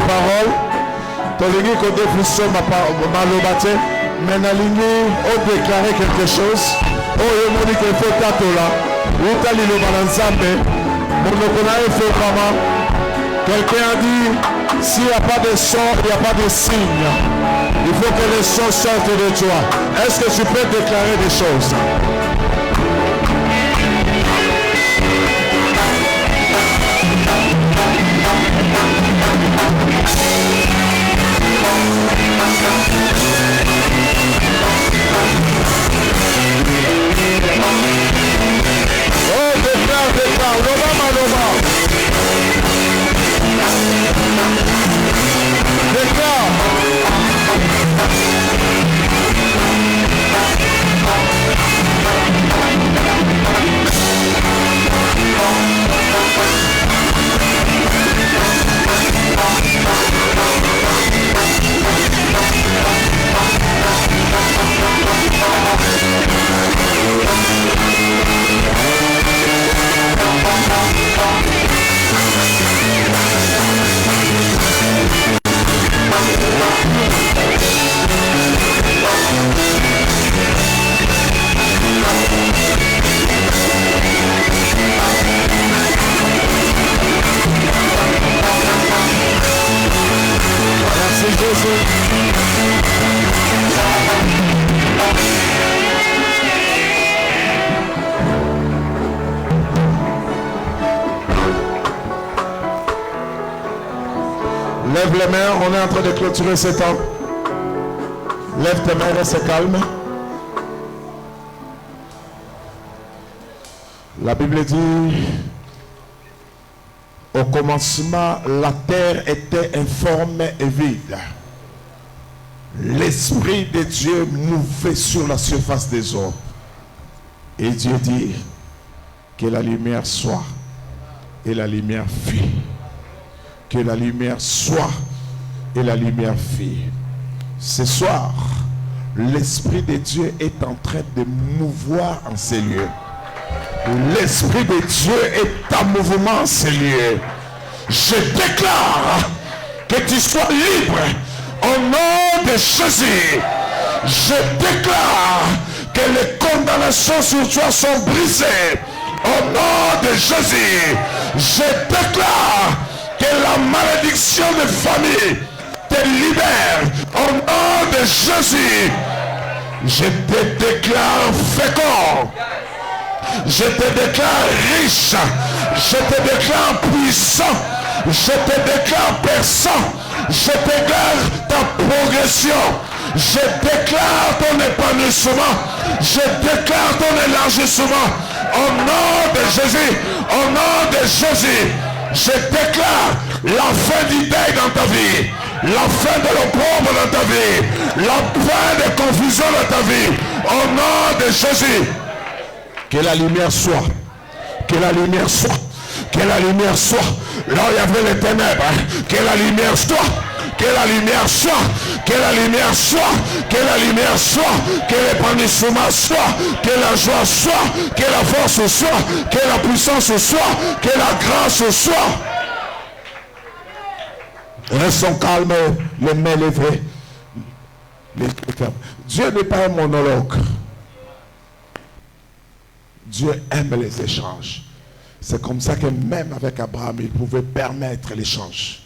parole. Tolingi côté Fusso Malobate. Mais Nalingi a déclaré quelque chose. Oh, il m'a dit qu'il faut taper là. Où t'as l'île au Balanzambe. Mon loconaï fait vraiment. Quelqu'un a dit, s'il n'y a pas de son, il n'y a pas de signe. Il faut que les sons sortent de toi. Est-ce que tu peux déclarer des choses? Oh, déclare, Loma. Déclare. Merci Jésus. Lève les mains, on est en train de clôturer ce temps. Lève tes mains, reste calme. La Bible dit, au commencement, la terre était informe et vide. L'Esprit de Dieu mouvait sur la surface des eaux. Et Dieu dit que la lumière soit. Et la lumière fit. Que la lumière soit. Et la lumière fit. Ce soir, l'Esprit de Dieu est en train de mouvoir en ces lieux. L'Esprit de Dieu est en mouvement en ces lieux. Je déclare que tu sois libre au nom de Jésus. Je déclare que les condamnations sur toi sont brisées au nom de Jésus. Je déclare que la malédiction de famille te libère au nom de Jésus. Je te déclare fécond. Je te déclare riche. Je te déclare puissant. Je te déclare perçant. Je déclare ta progression. Je déclare ton épanouissement. Je déclare ton élargissement. Au nom de Jésus. Au nom de Jésus. Je déclare la fin du deuil dans ta vie. La fin de l'opprobre dans ta vie. La fin de confusion dans ta vie. Au nom de Jésus. Que la lumière soit. Que la lumière soit. Que la lumière soit. Là où il y avait les ténèbres. Que la lumière soit. Que la lumière soit. Que la lumière soit. Que la lumière soit. Que l'épanouissement soit. Que la joie soit. Que la force soit. Que la puissance soit. Que la grâce soit. Restons calmes. Les mains levées. Dieu n'est pas un monologue. Dieu aime les échanges. C'est comme ça que même avec Abraham, il pouvait permettre l'échange.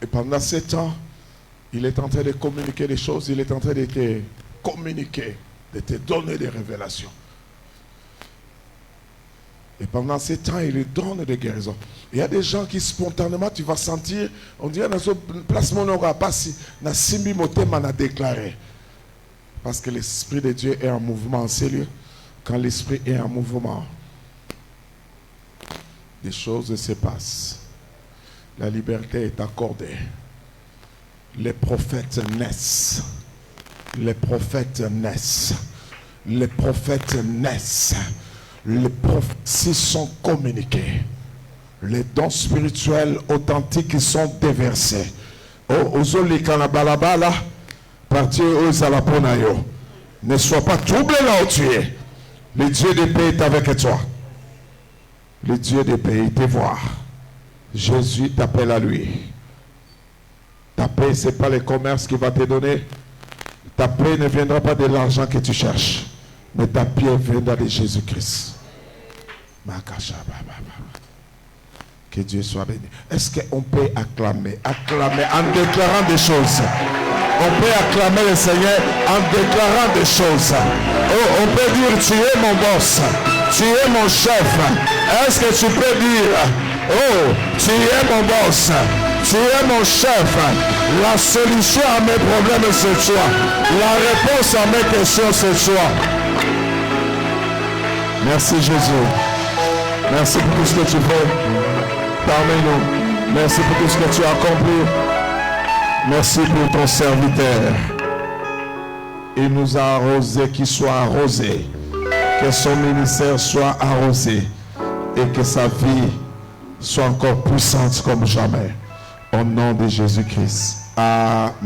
Et pendant ce temps, il est en train de communiquer des choses, il est en train de te communiquer, de te donner des révélations. Et pendant ce temps, il lui donne des guérisons. Il y a des gens qui spontanément, tu vas sentir, on dirait dans ce placement, on n'aura pas si, na simbi motema na déclaré. Parce que l'Esprit de Dieu est en mouvement en ces lieux. Quand l'Esprit est en mouvement, des choses se passent. La liberté est accordée. Les prophètes naissent. Les prophètes naissent. Les prophètes naissent. Les prophéties sont communiquées. Les dons spirituels authentiques sont déversés. Ozoli kanabalabala. Partir aux Alaponayo. Ne sois pas troublé là où tu es. Le Dieu de paix est avec toi. le Dieu des pays te voit. Jésus t'appelle à lui. Ta paix, ce n'est pas le commerce qui va te donner. Ta paix ne viendra pas de l'argent que tu cherches, mais ta paix viendra de Jésus-Christ. Que Dieu soit béni. Est-ce qu'on peut acclamer en déclarant des choses? On peut acclamer le Seigneur en déclarant des choses. Oh, on peut dire, tu es mon boss, tu es mon chef. Est-ce que tu peux dire, oh, tu es mon boss, tu es mon chef. La solution à mes problèmes, c'est toi. La réponse à mes questions, c'est toi. Merci Jésus. Merci pour tout ce que tu fais parmi nous. Merci pour tout ce que tu as accompli. Merci pour ton serviteur. Il nous a arrosé, qu'il soit arrosé. Que son ministère soit arrosé. Et que sa vie soit encore puissante comme jamais. Au nom de Jésus-Christ. Amen.